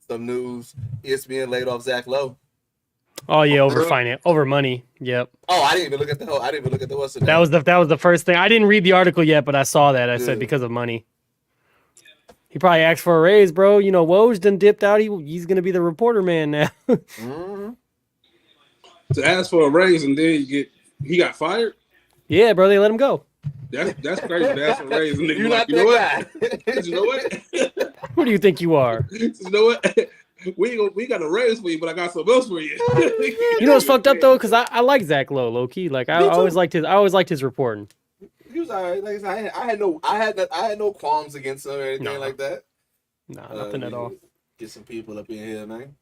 some news. ESPN laid off Zach Lowe. Oh yeah, over money. Yep. Oh, I didn't even look at the whole. I didn't even look at the what's the name. That was the first thing. I didn't read the article yet, but I saw that. I said because of money. He probably asked for a raise, bro. You know, Woj done dipped out. He's gonna be the reporter man now. To ask for a raise and then he got fired. Yeah, bro. They let him go. That's crazy. To ask for a raise and You're not that guy. You know what? Who do you think you are? You know what? We got a raise for you, but I got something else for you. You know what's fucked up though? Because I like Zach Lowe, low key. Like I always liked his reporting. He was alright. Like I had no qualms against him or anything like that. Nah, nothing at all. Get some people up in here, man.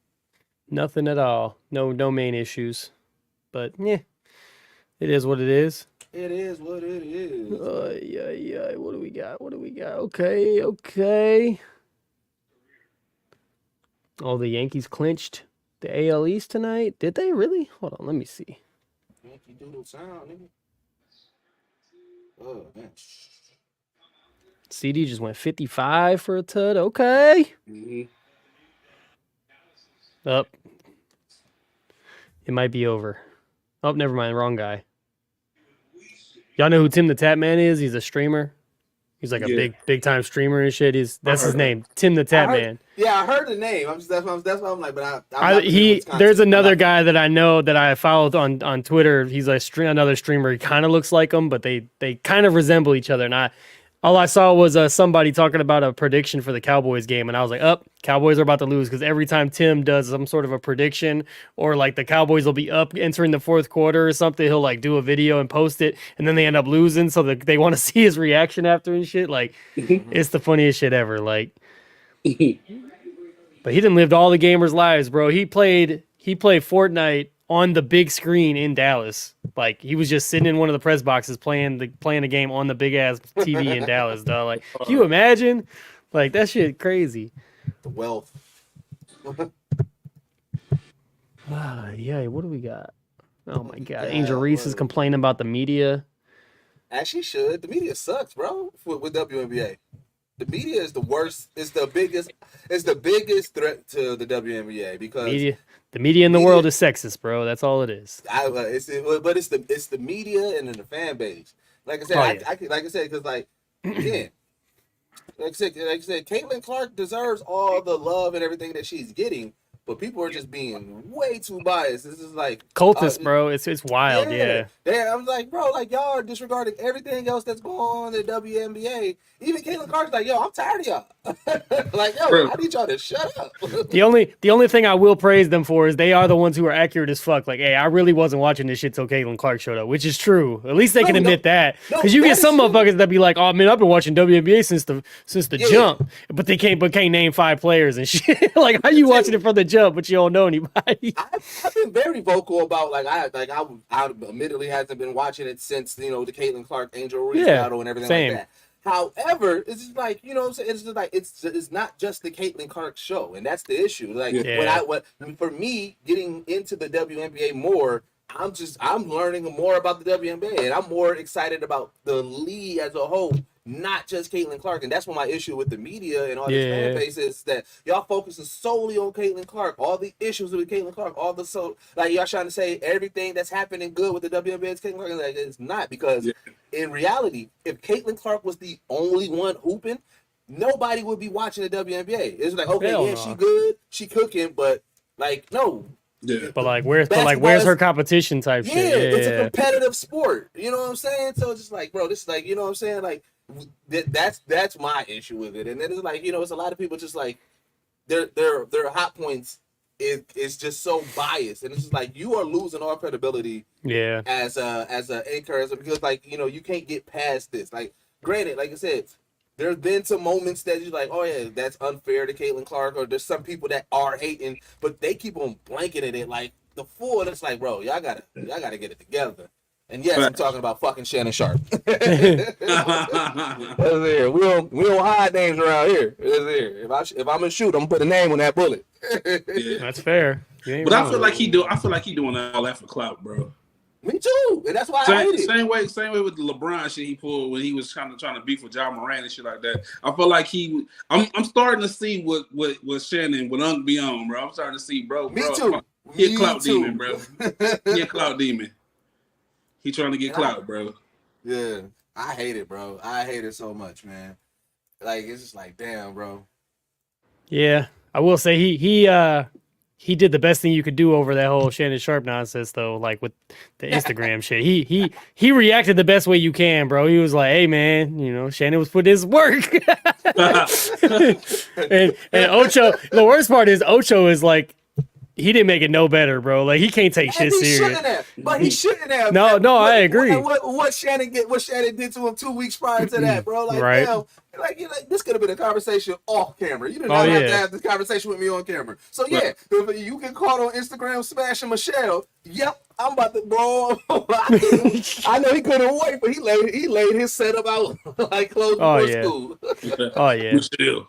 Nothing at all. No main issues. But yeah, it is what it is. It is what it is. Yeah. What do we got? Okay. Oh, the Yankees clinched the AL East tonight. Did they really? Hold on, let me see. Yankee Doodle sound, nigga. Oh man. CD just went 55 for a tud. Okay. Up. It might be over. Oh, never mind. Wrong guy. Y'all know who Tim the Tap Man is? He's a streamer. He's like a big time streamer and shit. That's his name, Tim the Tap Man. Yeah, I heard the name. That's why I'm like, but there's another guy that I know that I followed on Twitter. He's another streamer. He kind of looks like him, but they kind of resemble each other. And all I saw was somebody talking about a prediction for the Cowboys game, and I was like, Cowboys are about to lose, because every time Tim does some sort of a prediction, or like the Cowboys will be up entering the fourth quarter or something, he'll like do a video and post it, and then they end up losing, so they want to see his reaction after and shit. Like, it's the funniest shit ever. Like, but he didn't live all the gamers' lives, bro. He played Fortnite on the big screen in Dallas. Like, he was just sitting in one of the press boxes playing the game on the big ass TV in Dallas, dog. Like, can you imagine? Like, that shit crazy. The wealth. Yeah, what do we got? Oh my god. Angel Reese is complaining about the media. As she should. The media sucks, bro, with WNBA. The media is the worst. It's the biggest threat to the WNBA, because the media in the world is sexist, bro. That's all it is. But it's the media and then the fan base. Like I said, because like again, like I said, Caitlin Clark deserves all the love and everything that she's getting. But people are just being way too biased. This is like cultist, bro. It's wild, yeah. I was like, bro, like y'all are disregarding everything else that's going on in the WNBA. Even Caitlin Clark's like, yo, I'm tired of y'all. Like, yo, I need y'all to shut up. The only thing I will praise them for is they are the ones who are accurate as fuck. Like, hey, I really wasn't watching this shit till Caitlin Clark showed up, which is true. At least they can admit that. Because you get some motherfuckers that be like, oh man, I've been watching WNBA since the jump, but they can't name 5 players and shit. Like, how you watching it from the jump, but you don't know anybody? I've been very vocal about I admittedly hasn't been watching it since the Caitlin Clark Angel Reese battle and everything like that. However, it's just like, you know what I'm saying? It's just like it's not just the Caitlin Clark show, and that's the issue. Like for me getting into the WNBA more, I'm learning more about the WNBA, and I'm more excited about the league as a whole, not just Caitlin Clark. And that's what my issue with the media and all this fan base is, that y'all focusing solely on Caitlin Clark, all the issues with Caitlin Clark, y'all trying to say everything that's happening good with the WNBA is Caitlin Clark. Like, it's not, because in reality, if Caitlin Clark was the only one hooping, nobody would be watching the WNBA. It's like, okay, she good, she cooking, but like, no. Yeah. But where's her competition type shit? Yeah, it's a competitive sport. You know what I'm saying? So it's just like, bro, this is like, you know what I'm saying? Like, that's my issue with it. And then it's like, it's a lot of people just like their hot points is just so biased, and it's just like you are losing all credibility. Yeah. As a anchor, because like you can't get past this. Like, granted, like I said, there's been some moments that you're like, oh yeah, that's unfair to Caitlin Clark, or there's some people that are hating, but they keep on blanketing it like the fool. And it's like, bro, y'all gotta get it together. And yes, I'm talking about fucking Shannon Sharp. That's here. We don't hide names around here. That's here. If I'm gonna shoot, I'm gonna put a name on that bullet. That's fair. But I feel like he doing all that for clout, bro. Me too, and that's why I hate it. Same way with the LeBron shit he pulled when he was trying to beef with Ja Morant and shit like that. I feel like I'm starting to see what Shannon would be on, bro. I'm starting to see, bro. Me too. He a clout demon, bro. He a clout demon. He trying to get clout, bro. Yeah, I hate it, bro. I hate it so much, man. Like it's just like, damn, bro. Yeah, I will say he did the best thing you could do over that whole Shannon Sharp nonsense, though. Like with the Instagram shit, he reacted the best way you can, bro. He was like, "Hey, man, you know, Shannon was putting his work." and Ocho, the worst part is Ocho is like, he didn't make it no better, bro. Like he can't take shit serious. But he shouldn't have. No, I agree. What Shannon did to him 2 weeks prior to that, bro. Like, right. Damn, like this could have been a conversation off camera. You didn't have to have this conversation with me on camera. So yeah, if you get caught on Instagram smashing Michelle, yep, I'm about to blow. I know he couldn't wait, but he laid his setup out like close before school. Oh yeah. Michelle.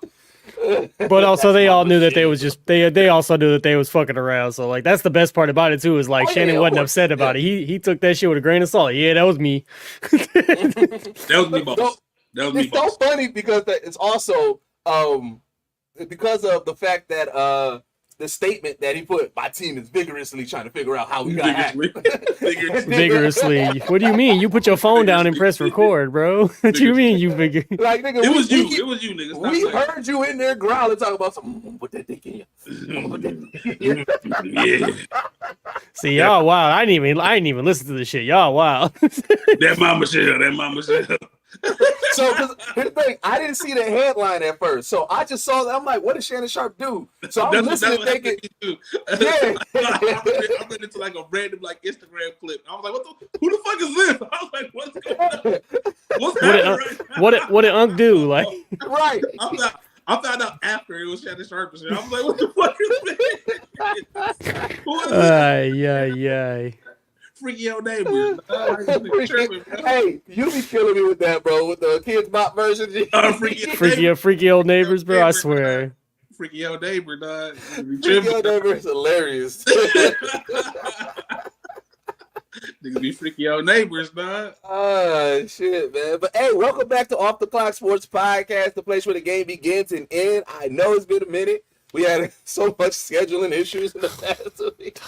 But also they all knew that they was just they also knew that they was fucking around. So like that's the best part about it too, is like Shannon wasn't upset about it. He took that shit with a grain of salt. Yeah, that was me. That was me, boss. It's so funny because it's also because of the fact that the statement that he put, my team is vigorously trying to figure out how we got hacked. Vigorously. What do you mean? You put your phone down and press record, bro. What do you mean you vigor? Like, nigga, it was you, nigga. Stop we heard you in there growling, talking about something. Put that dick in you. Yeah. See, y'all wild. I didn't even listen to this shit. Y'all wild. That mama shit. So, here's the thing, I didn't see the headline at first, so I just saw that. I'm like, what did Shannon Sharp do? So I'm listening, thinking, yeah. I read into like a random like Instagram clip. I was like, who the fuck is this? I was like, what's going on? What's happening right now? What did Unc do? Like, right. I found out after it was Shannon Sharp. I was like, what the fuck is this? Who is this? Yeah. Freaky old neighbors. Hey, you be killing me with that, bro. With the Kids Bop version. Freaky old neighbors, bro. I swear. Freaky old neighbor, dog. Freaky old neighbor is hilarious. Niggas be freaky old neighbors, dog. Oh, shit, man. But hey, welcome back to Off the Clock Sports Podcast, the place where the game begins and ends. I know it's been a minute. We had so much scheduling issues in the past week.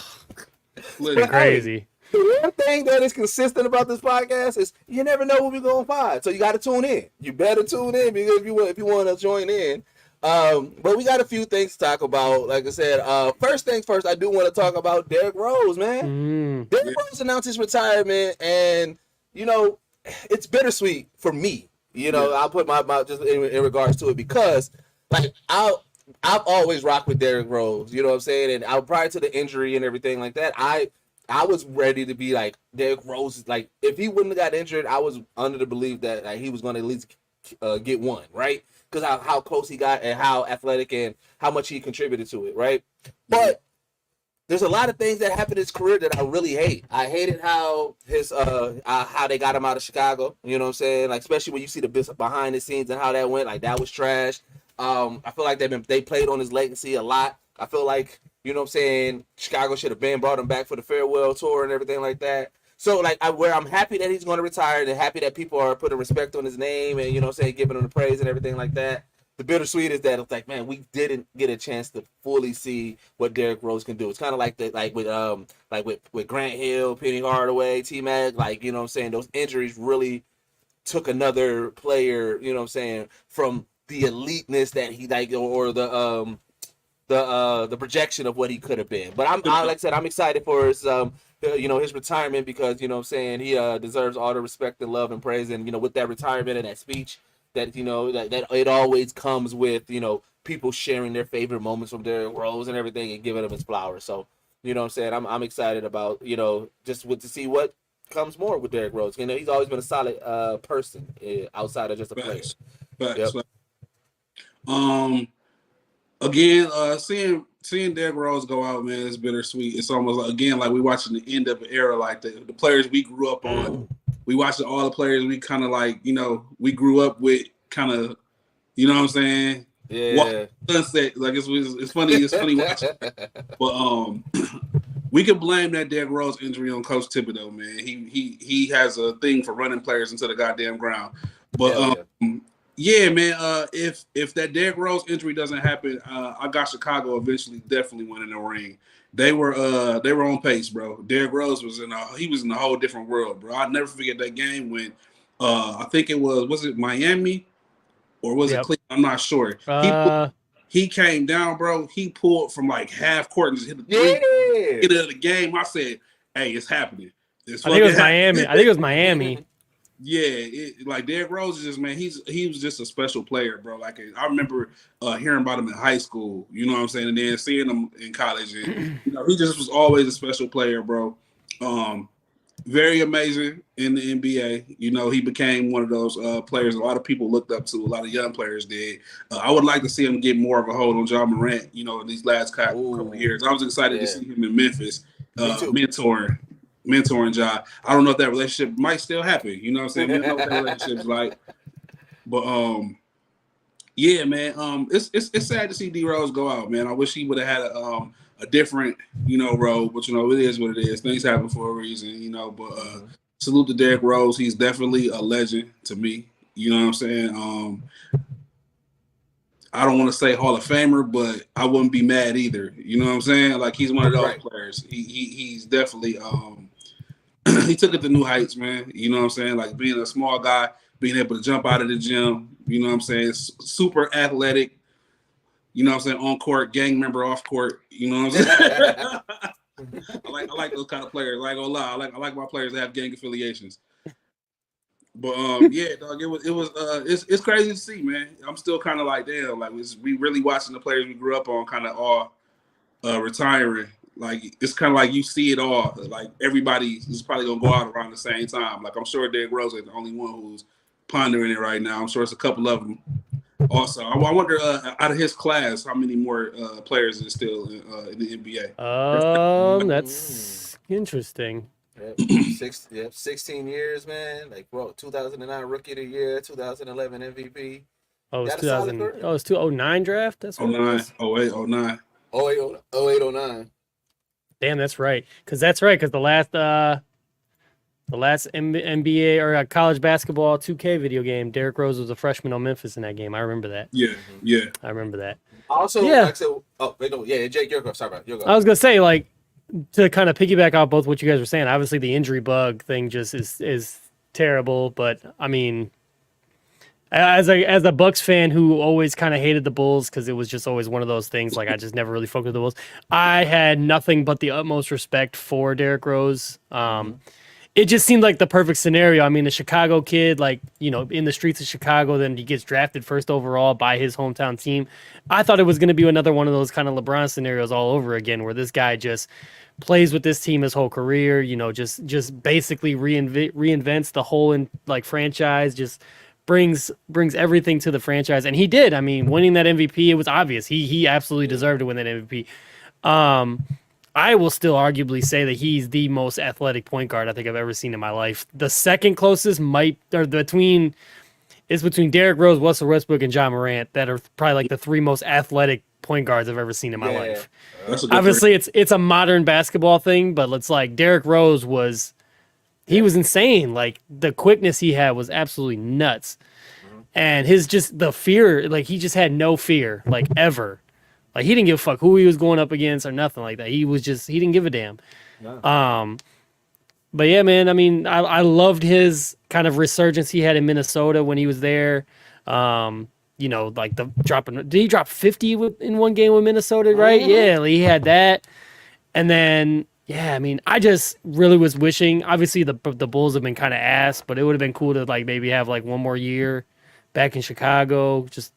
It's crazy. The one thing that is consistent about this podcast is you never know what we're gonna find, so you got to tune in. You better tune in because if you want to join in. But we got a few things to talk about. Like I said, first things first, I do want to talk about Derrick Rose, man. Derrick Rose announced his retirement, and you know it's bittersweet for me. You know, I'll put my just in regards to it because like I've always rocked with Derrick Rose. You know what I'm saying? And prior to the injury and everything like that, I was ready to be like Derrick Rose. Like if he wouldn't have got injured, I was under the belief that like, he was going to at least get one, right? Because how close he got and how athletic and how much he contributed to it, right? But there's a lot of things that happened in his career that I really hate. I hated how how they got him out of Chicago. You know what I'm saying? Like especially when you see the behind the scenes and how that went. Like that was trash. I feel like they played on his legacy a lot. I feel like, you know what I'm saying, Chicago should have brought him back for the farewell tour and everything like that. So, like, where I'm happy that he's going to retire and happy that people are putting respect on his name and, you know what I'm saying, giving him the praise and everything like that. The bittersweet is that it's like, man, we didn't get a chance to fully see what Derrick Rose can do. It's kind of like with Grant Hill, Penny Hardaway, T-Mac, like, you know what I'm saying, those injuries really took another player, you know what I'm saying, from the eliteness that he like or the projection of what he could have been. But like I said, I'm excited for his his retirement because, you know what I'm saying, he deserves all the respect and love and praise. And, you know, with that retirement and that speech that, you know, that it always comes with, you know, people sharing their favorite moments from Derrick Rose and everything and giving him his flowers. So, you know what I'm saying, I'm excited about, you know, just to see what comes more with Derrick Rose. You know, he's always been a solid person outside of just a player. Facts. Again, seeing Derrick Rose go out, man, it's bittersweet. It's almost like, again, like we watching the end of an era, like the players we grew up on. We watching all the players we kind of like, you know, we grew up with, kind of, you know what I'm saying? Yeah. Sunset, like it's funny watching. But we can blame that Derrick Rose injury on Coach Thibodeau, man. He has a thing for running players into the goddamn ground. But yeah, man. If that Derrick Rose injury doesn't happen, I got Chicago eventually definitely winning the ring. They were on pace, bro. Derrick Rose was in a whole different world, bro. I'll never forget that game when I think it was it Miami or was it Cleveland? I'm not sure. He came down, bro. He pulled from like half court and just hit the three. Get out of the game. I said, "Hey, it's happening." I think it was Miami. I think it was Miami. Yeah, like Derrick Rose is just, man, he was just a special player, bro. Like I remember hearing about him in high school, you know what I'm saying, and then seeing him in college, and he just was always a special player, bro. Very amazing in the NBA. He became one of those players a lot of people looked up to. A lot of young players did. I would like to see him get more of a hold on Ja Morant. In these last couple of years, I was excited to see him in Memphis, mentoring Ja. I don't know if that relationship might still happen. You know what I'm saying? I don't know what that relationship's like. But yeah, man. It's sad to see D Rose go out, man. I wish he would have had a different, road, but it is what it is. Things happen for a reason, but salute to Derrick Rose. He's definitely a legend to me. You know what I'm saying? I don't want to say Hall of Famer, but I wouldn't be mad either. You know what I'm saying? Like he's one of those players. He's definitely he took it to new heights, man. You know what I'm saying? Like being a small guy, being able to jump out of the gym, you know what I'm saying? Super athletic, you know what I'm saying? On court, gang member off court, you know what I'm saying? I like those kind of players. I ain't gonna lie. I like my players that have gang affiliations. But yeah, dog, it's crazy to see, man. I'm still kind of like, damn, like we really watching the players we grew up on kind of all retiring. Like it's kind of like you see it all. Like everybody is probably gonna go out around the same time. Like I'm sure Derrick Rose is the only one who's pondering it right now. I'm sure it's a couple of them. Also, I wonder out of his class, how many more players are still in the NBA? That's interesting. 16 years, man. Like, bro, 2009 Rookie of the Year, 2011 MVP. Oh, it's 2000. Oh, it's 2009 draft. That's what 09, 08, 09. 08, 09. Damn, that's right. Because the last NBA or college basketball 2K video game, Derrick Rose was a freshman on Memphis in that game. I remember that. Yeah. I remember that. Also, yeah. Like I said, Jake, you're go. Sorry about it. I was gonna say, like, to kind of piggyback off both what you guys were saying. Obviously, the injury bug thing just is terrible. But I mean, as a Bucks fan who always kind of hated the Bulls because it was just always one of those things. Like I just never really focused with the Bulls. I had nothing but the utmost respect for Derrick Rose. It just seemed like the perfect scenario. I mean, the Chicago kid, like, in the streets of Chicago, then he gets drafted first overall by his hometown team. I thought it was going to be another one of those kind of LeBron scenarios all over again, where this guy just plays with this team his whole career, just basically reinvents the whole franchise, just brings everything to the franchise. And he did. I mean, winning that MVP, it was obvious. He absolutely deserved to win that MVP. I will still arguably say that he's the most athletic point guard I think I've ever seen in my life. The second closest between Derrick Rose, Russell Westbrook, and Ja Morant that are probably like the three most athletic point guards I've ever seen in my life. Obviously, it's a modern basketball thing, but it's like Derrick Rose was insane. Like the quickness he had was absolutely nuts, and the fear, like he just had no fear, like ever. Like he didn't give a fuck who he was going up against or nothing like that. He didn't give a damn. No. But yeah, man, I mean, I loved his kind of resurgence he had in Minnesota when he was there. Like did he drop 50 in one game with Minnesota, right? Yeah, he had that. And then, yeah, I mean, I just really was wishing, obviously the Bulls have been kind of ass, but it would have been cool to like maybe have like one more year back in Chicago, just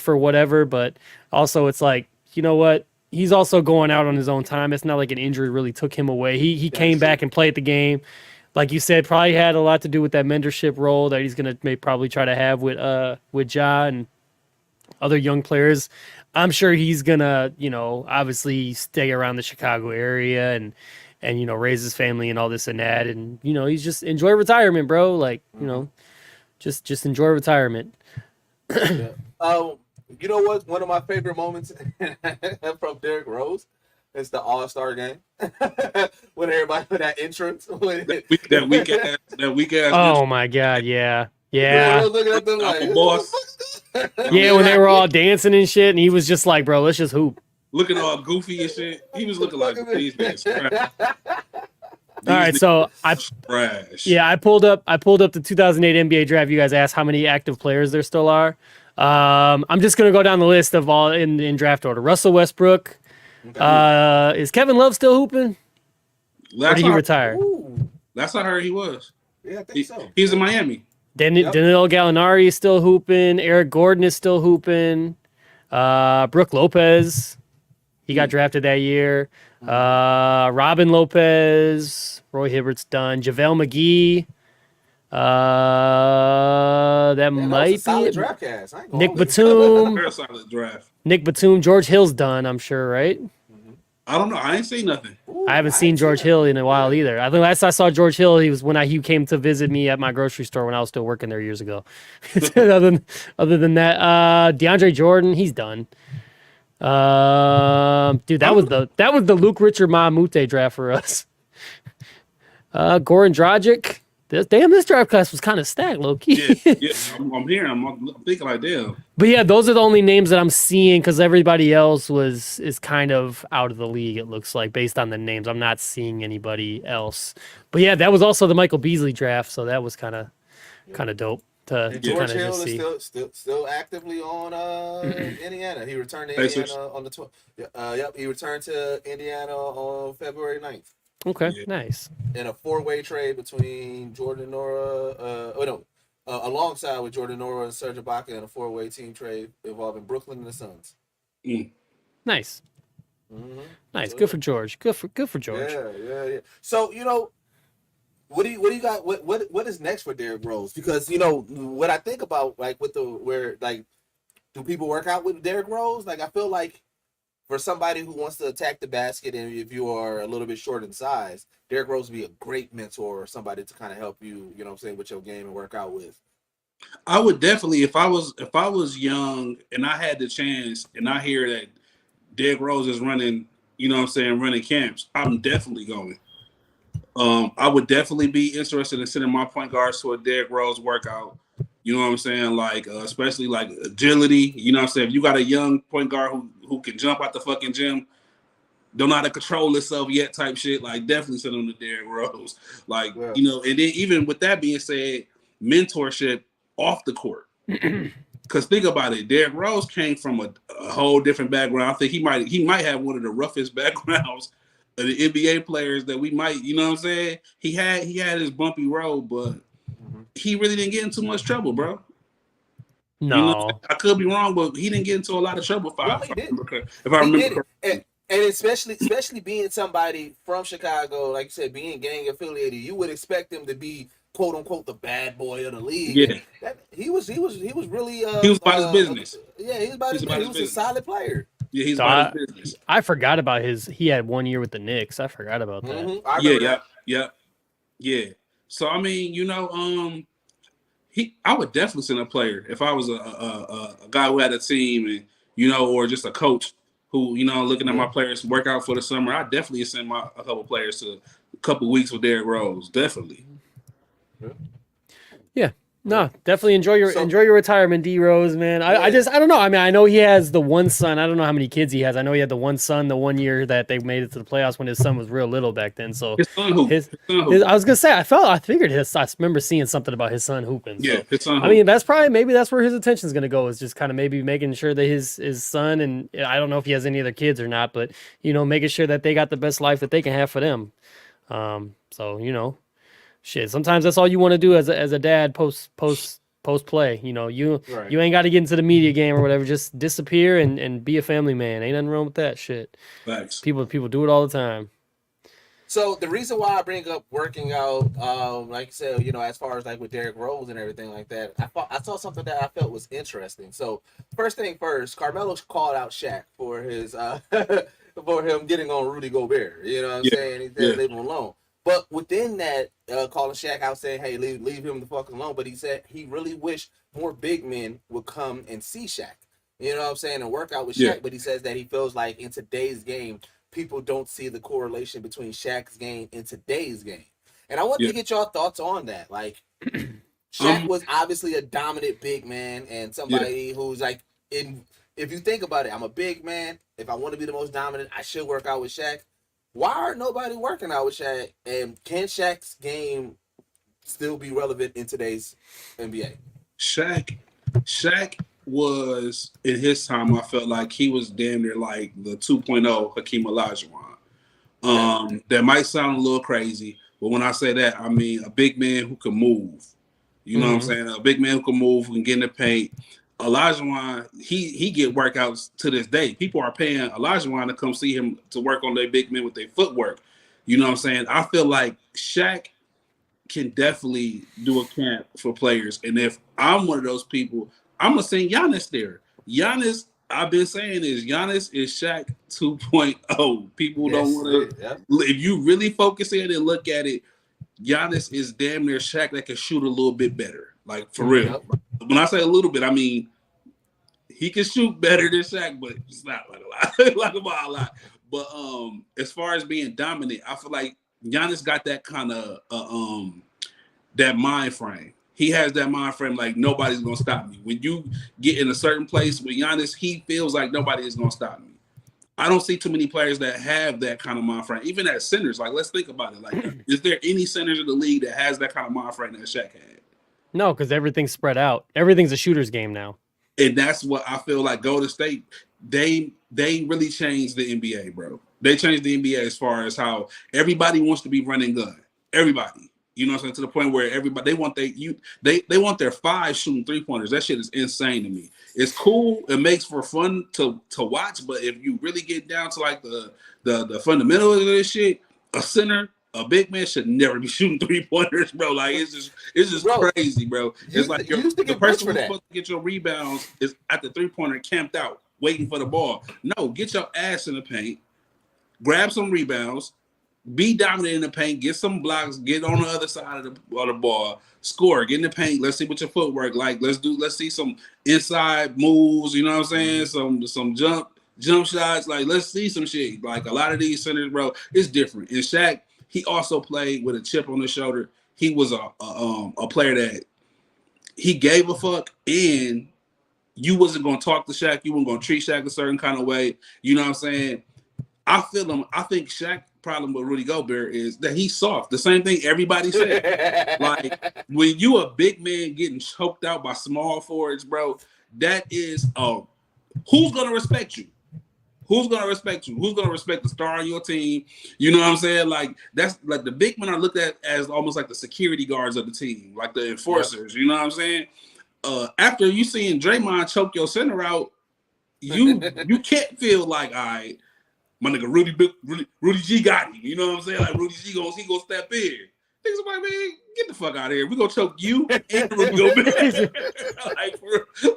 for whatever. But also it's like, you know what? He's also going out on his own time. It's not like an injury really took him away. He came back and played the game. Like you said, probably had a lot to do with that mentorship role that he's going to probably try to have with Ja and other young players. I'm sure he's going to, obviously stay around the Chicago area and raise his family and all this and that. And, he's just enjoy retirement, bro. Like, just enjoy retirement. Yeah. You know what? One of my favorite moments from Derrick Rose It's the All-Star game when everybody put that entrance. That weak ass. Oh my god, yeah, Yeah. yeah, Looking at them I'm like, a boss. yeah. When they were all dancing and shit, and he was just like, "Bro, let's just hoop." Looking all goofy and shit. He was looking like these niggas trash. All right, so trash. I pulled up the 2008 NBA draft. You guys asked how many active players there still are. I'm just gonna go down the list of all in draft order. Russell Westbrook. Is Kevin Love still hooping? Or did he retire? That's how I heard he was. Yeah, I think so. He's in Miami. Danilo Gallinari is still hooping. Eric Gordon is still hooping. Brooke Lopez, he got drafted that year. Robin Lopez, Roy Hibbert's done. JaVale McGee. That might be solid draft cast. Nick Batum. Very solid draft. Nick Batum. George Hill's done, I'm sure, right? I don't know. I ain't seen nothing. I haven't seen George Hill in a while either. I think last I saw George Hill, he was when he came to visit me at my grocery store when I was still working there years ago. other than that, DeAndre Jordan, he's done. Dude, that was the Luke Richard Mamute draft for us. Goran Dragic. This draft class was kind of stacked, low key. Yeah, I'm hearing. I'm thinking like, damn. But yeah, those are the only names that I'm seeing because everybody else is kind of out of the league. It looks like based on the names, I'm not seeing anybody else. But yeah, that was also the Michael Beasley draft, so that was kind of dope to George kind of Hill just see. is still actively on Indiana. He returned to Indiana on the 12th. Yep, he returned to Indiana on February 9th. Okay, nice. In a 4-way trade between Jordan Nora, alongside with Jordan Nora and Serge Ibaka in a 4-way team trade involving Brooklyn and the Suns. Nice. Mm-hmm. Nice. Good for George. Good for George. Yeah. So what do you got? What is next for Derrick Rose? Because what I think about do people work out with Derrick Rose? Like I feel like for somebody who wants to attack the basket, and if you are a little bit short in size, Derrick Rose would be a great mentor or somebody to kind of help you, with your game and work out with. I would definitely, if I was young and I had the chance and I hear that Derrick Rose is running, running camps, I'm definitely going. I would definitely be interested in sending my point guards to a Derrick Rose workout. You know what I'm saying? Like, especially like agility. You know what I'm saying? If you got a young point guard who can jump out the fucking gym, don't know how to control himself yet type shit, like definitely send him to Derrick Rose. Like, and then even with that being said, mentorship off the court. Because think about it, Derrick Rose came from a whole different background. I think he might have one of the roughest backgrounds of the NBA players that we might, you know what I'm saying? He had his bumpy road, but he really didn't get in too much trouble, bro. No, I could be wrong, but he didn't get into a lot of trouble. If I remember correctly. And especially being somebody from Chicago, like you said, being gang affiliated, you would expect him to be quote unquote the bad boy of the league. Yeah, he was really he was about his business. Yeah, he was about his business. He was a solid player. Yeah, he's about his business. I forgot about he had 1 year with the Knicks. I forgot about that. Mm-hmm. Yeah. So I mean, I would definitely send a player if I was a guy who had a team and or just a coach who looking at my players work out for the summer. I definitely send a couple players to a couple weeks with Derrick Rose. Definitely. Yeah. No, definitely enjoy your retirement, D Rose, man. I don't know. I mean, I know he has the one son. I don't know how many kids he has. I know he had the one son the 1 year that they made it to the playoffs when his son was real little back then. So his son hoop. I was gonna say I figured I remember seeing something about his son hooping. Yeah, so, his son. I mean, that's where his attention's gonna go, is just kind of maybe making sure that his son, and I don't know if he has any other kids or not, but making sure that they got the best life that they can have for them. So shit, sometimes that's all you want to do as a dad post play. You ain't got to get into the media game or whatever. Just disappear and be a family man. Ain't nothing wrong with that shit. Facts. People do it all the time. So the reason why I bring up working out, like you said, as far as like with Derrick Rose and everything like that, I saw something that I felt was interesting. So first thing first, Carmelo called out Shaq for his for him getting on Rudy Gobert. You know what I'm saying? He said leave him alone. But within that, calling Shaq out saying, hey, leave him the fuck alone. But he said he really wished more big men would come and see Shaq. You know what I'm saying? And work out with Shaq. But he says that he feels like in today's game, people don't see the correlation between Shaq's game and today's game. And I want to get your thoughts on that. Like, Shaq was obviously a dominant big man and somebody who's like, if you think about it, I'm a big man. If I want to be the most dominant, I should work out with Shaq. Why are nobody working out with Shaq? And can Shaq's game still be relevant in today's NBA? Shaq was, in his time, I felt like he was damn near like the 2.0 Hakeem Olajuwon. That might sound a little crazy, but when I say that, I mean a big man who can move. You know what I'm saying? A big man who can move, who can get in the paint. Olajuwon, he get workouts to this day. People are paying Olajuwon to come see him to work on their big men with their footwork. You know what I'm saying? I feel like Shaq can definitely do a camp for players. And if I'm one of those people, I'm going to send Giannis there. Giannis, I've been saying is Giannis is Shaq 2.0. People don't want to. If you really focus in and look at it, Giannis is damn near Shaq that can shoot a little bit better. Like, for real. When I say a little bit, I mean he can shoot better than Shaq, but it's not like a lot. Like about a lot. But as far as being dominant, I feel like Giannis got that kind of that mind frame. He has that mind frame like nobody's gonna stop me. When you get in a certain place with Giannis, he feels like nobody is gonna stop me. I don't see too many players that have that kind of mind frame. Even as centers, like let's think about it. Like, is there any centers in the league that has that kind of mind frame that Shaq had? No, because everything's spread out. Everything's a shooter's game now. And that's what I feel like Golden State, they really changed the NBA, bro. They changed the NBA as far as how everybody wants to be running gun. Everybody. You know what I'm saying? To the point where everybody they want their five shooting 3-pointers. That shit is insane to me. It's cool. It makes for fun to watch, but if you really get down to like the fundamentals of this shit, a center, a big man should never be shooting 3-pointers, bro. Like it's just crazy, bro. It's like the person who's supposed to get your rebounds is at the 3-pointer camped out, waiting for the ball. No, get your ass in the paint, grab some rebounds, be dominant in the paint, get some blocks, get on the other side of the ball, score, get in the paint. Let's see what your footwork like. Let's see some inside moves. You know what I'm saying? Some jump shots. Like let's see some shit. Like a lot of these centers, bro, it's different. And Shaq, he also played with a chip on his shoulder. He was a player that he gave a fuck, and you wasn't gonna talk to Shaq. You weren't gonna treat Shaq a certain kind of way. You know what I'm saying? I feel him. I think Shaq problem with Rudy Gobert is that he's soft. The same thing everybody said. Like when you a big man getting choked out by small forwards, bro, that is who's gonna respect you? Who's gonna respect you? Who's gonna respect the star on your team? You know what I'm saying? Like that's like the big men are looked at as almost like the security guards of the team, like the enforcers. You know what I'm saying? After you seeing Draymond choke your center out, you can't feel like, all right, my nigga Rudy G got him. You know what I'm saying? Like Rudy G he gonna step in. Niggas like, man, get the fuck out of here. We gonna choke you and Rudy Gobert.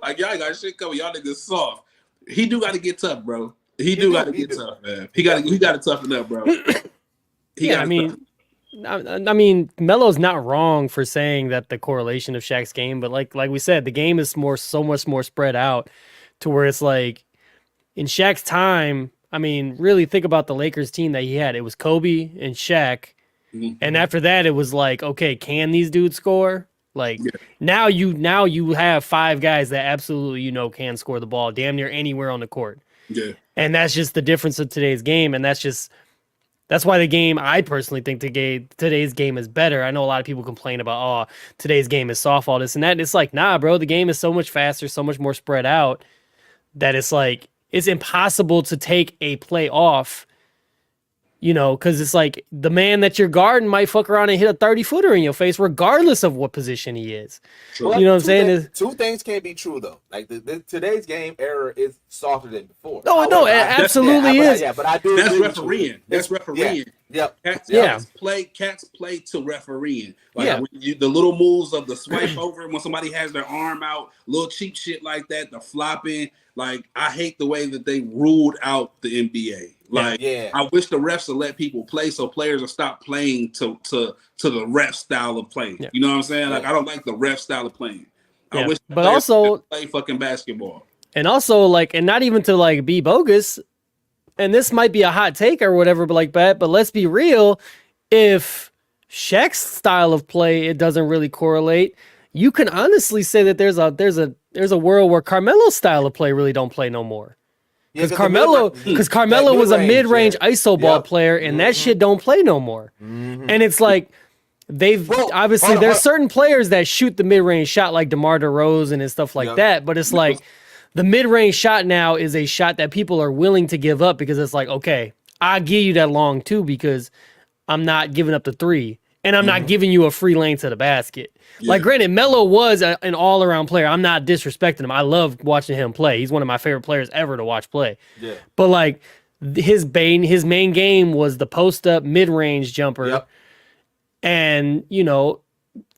like y'all got shit coming. Y'all niggas soft. He do got to get tough, bro. He got to get tough, man. He got to toughen up, bro. I mean, Melo's not wrong for saying that the correlation of Shaq's game, but like we said, the game is so much more spread out to where it's like in Shaq's time. I mean, really think about the Lakers team that he had. It was Kobe and Shaq, and after that, it was like, okay, can these dudes score? Like now you have five guys that absolutely can score the ball damn near anywhere on the court. Yeah. And that's just the difference of today's game. And that's why the game, I personally think today's game is better. I know a lot of people complain about, today's game is soft, all this and that. It's like, nah, bro, the game is so much faster, so much more spread out that it's like, it's impossible to take a play off, because it's like the man that you're guarding might fuck around and hit a 30-footer in your face, regardless of what position he is. Well, you know what I'm saying? Two things can't be true, though. Like today's game era is softer than before. No, it absolutely is. But I do. That's refereeing. That's refereeing. Yep. Cats play to refereeing. Like the little moves of the swipe over when somebody has their arm out, little cheap shit like that, the flopping. Like, I hate the way that they ruled out the NBA. Like, I wish the refs would let people play so players will stop playing to the ref style of playing. Yeah. You know what I'm saying? Like, I don't like the ref style of playing. I wish but also play fucking basketball. And also, like, and not even to like be bogus. and this might be a hot take or whatever, but but let's be real. If Shaq's style of play, it doesn't really correlate. You can honestly say that there's a world where Carmelo's style of play really don't play no more. Because Carmelo was a mid-range ISO ball player, and that shit don't play no more. And it's like obviously there's certain players that shoot the mid-range shot like DeMar DeRozan and stuff like that, but it's like the mid-range shot now is a shot that people are willing to give up because it's like, okay, I'll give you that long too because I'm not giving up the three. And I'm not giving you a free lane to the basket. Yeah. Like, granted, Melo was an all-around player. I'm not disrespecting him. I love watching him play. He's one of my favorite players ever to watch play. Yeah. But, like, his main game was the post-up mid-range jumper. Yep. And, you know,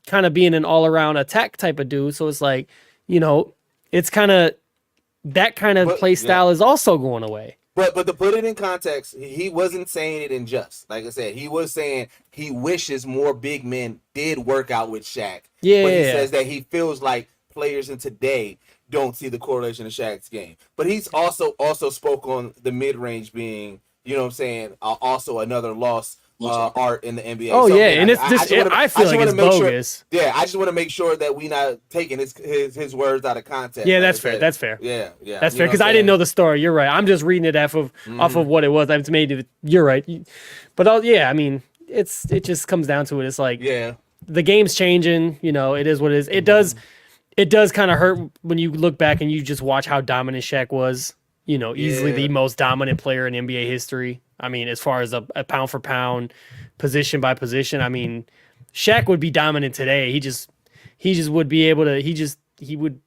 kind of being an all-around attack type of dude. So it's like, you know, it's kind of that kind of play style is also going away. But to put it in context, he wasn't saying it in jest. Like I said, he was saying he wishes more big men did work out with Shaq. Yeah. But he says that he feels like players in today don't see the correlation of Shaq's game. But he's also spoke on the mid-range being, you know what I'm saying, also another loss art in the NBA. Oh, yeah, and it's just I feel like it's bogus. Yeah, I just want to make sure that we not taking his words out of context. Yeah, that's fair. That's fair. Yeah. That's fair because I didn't know the story. You're right. I'm just reading it off of what it was. It's made it. You're right. But I mean, it just comes down to it. It's like the game's changing. You know, it is what it is. It does kind of hurt when you look back and you just watch how dominant Shaq was. You know, easily the most dominant player in NBA history. I mean, as far as a pound for pound, position by position, I mean, Shaq would be dominant today. He just would be able to. He would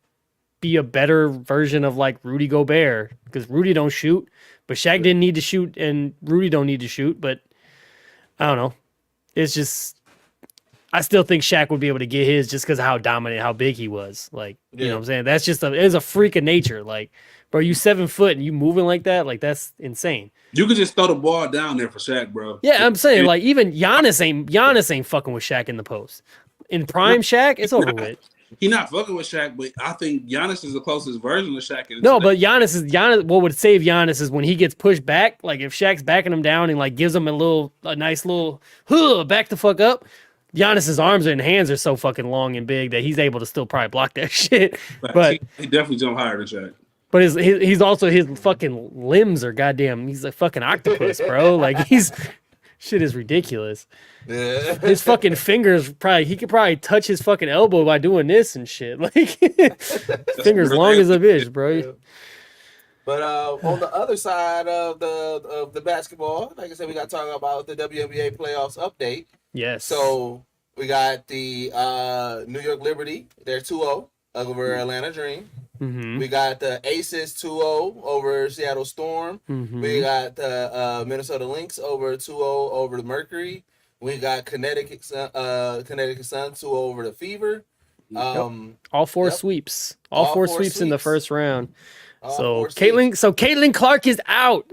be a better version of like Rudy Gobert because Rudy don't shoot, but Shaq didn't need to shoot, and Rudy don't need to shoot. But I don't know. It's just I still think Shaq would be able to get his just because of how dominant, how big he was. Like you know what I'm saying. That's just it's a freak of nature. Like, bro, you 7 foot and you moving like that, like that's insane. You could just throw the ball down there for Shaq, bro. Yeah, I'm saying like even Giannis ain't fucking with Shaq in the post. In prime Shaq, it's over with. He's not fucking with Shaq, but I think Giannis is the closest version of Shaq. No, but Giannis. What would save Giannis is when he gets pushed back. Like if Shaq's backing him down and like gives him a nice little back the fuck up. Giannis's arms and hands are so fucking long and big that he's able to still probably block that shit. But he definitely jumped higher than Shaq. But he's also his fucking limbs are goddamn. He's a fucking octopus, bro. Like shit is ridiculous. Yeah. His fucking fingers he could probably touch his fucking elbow by doing this and shit. Like fingers long as a bitch, bro. Yeah. But on the other side of the basketball, like I said, we got to talk about the WNBA playoffs update. Yes. So we got the New York Liberty. They're 2-0 over Atlanta Dream. Mm-hmm. We got the Aces 2-0 over Seattle Storm. Mm-hmm. We got the Minnesota Lynx over 2-0 over the Mercury. We got Connecticut Sun 2-0 over the Fever. All four sweeps. All four sweeps in the first round. So Caitlin Clark is out.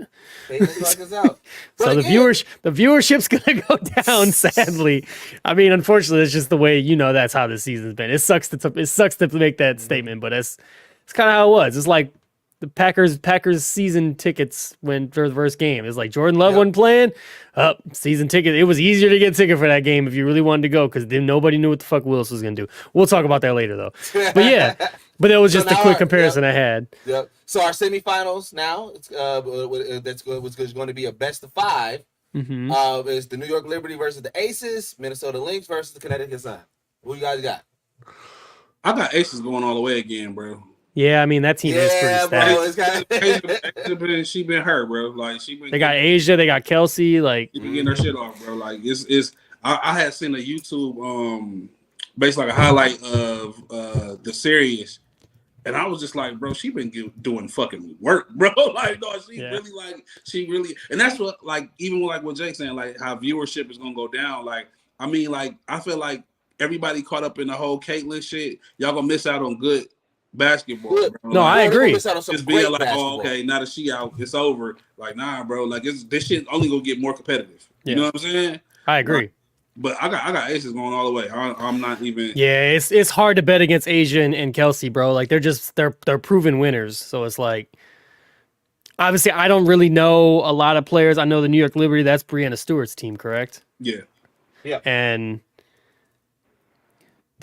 Caitlin Clark is out. So the viewership's gonna go down. Sadly, I mean, unfortunately, it's just the way that's how the season's been. It sucks to make that statement, but it's kind of how it was. It's like the Packers season tickets when for the first game. It's like Jordan Love wasn't playing. Season ticket. It was easier to get a ticket for that game if you really wanted to go because then nobody knew what the fuck Willis was gonna do. We'll talk about that later though. But yeah. But that was just a quick comparison I had. Yep. So our semifinals now, it's going to be a best of 5. Mm-hmm. Is the New York Liberty versus the Aces, Minnesota Lynx versus the Connecticut Sun. What you guys got? I got Aces going all the way again, bro. Yeah, I mean that team is pretty stacked. She been hurt, bro. Like they got Asia, they got Kelsey. Like she been getting her shit off, bro. Like it's. I had seen a YouTube basically like a highlight of the series. And I was just like, bro, she been doing fucking work, bro. Like, no, she really, and that's what, like, even like what Jake's saying, like, how viewership is gonna go down. Like, I mean, like, I feel like everybody caught up in the whole Caitlyn shit. Y'all gonna miss out on good basketball. Bro. No, like, I agree. Just being like, basketball. Oh, okay, now that she out, it's over. Like, nah, bro. Like, this shit only gonna get more competitive. You know what I'm saying? I agree. But I got Aces going all the way. I'm not even. Yeah, it's hard to bet against Asia and Kelsey, bro. Like they're proven winners. So it's like, obviously I don't really know a lot of players. I know the New York Liberty, that's Breanna Stewart's team, correct? Yeah. Yeah. And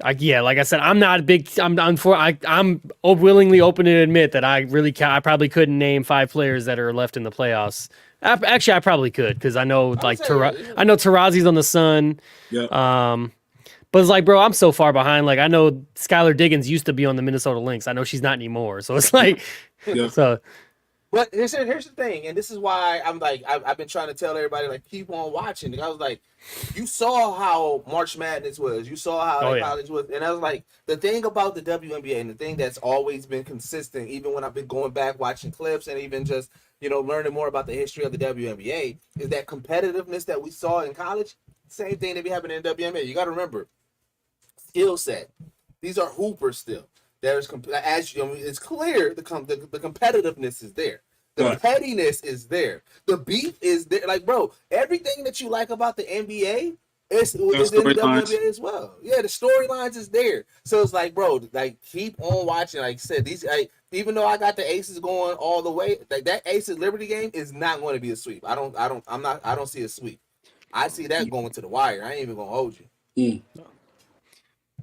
like I said, I'm not a big. I'm willingly open to admit that I probably couldn't name 5 players that are left in the playoffs. Actually, I probably could because I know I know Tarazi's on the Sun. Yeah. But it's like, bro, I'm so far behind. Like I know Skylar Diggins used to be on the Minnesota Lynx. I know she's not anymore. So it's like, so. But here's the thing, and this is why I'm like I've been trying to tell everybody like keep on watching. I was like, you saw how March Madness was, you saw how college was, and I was like, the thing about the WNBA and the thing that's always been consistent, even when I've been going back watching clips and even just learning more about the history of the WNBA, is that competitiveness that we saw in college. Same thing that be happening in the WNBA. You got to remember, skill set. These are hoopers still. There's it's clear the competitiveness is there. The pettiness is there. The beef is there. Like, bro, everything that you like about the NBA is in the WNBA as well. Yeah, the storylines is there. So it's like, bro, like keep on watching. Like I said, these even though I got the Aces going all the way, like that Aces Liberty game is not going to be a sweep. I don't see a sweep. I see that going to the wire. I ain't even gonna hold you.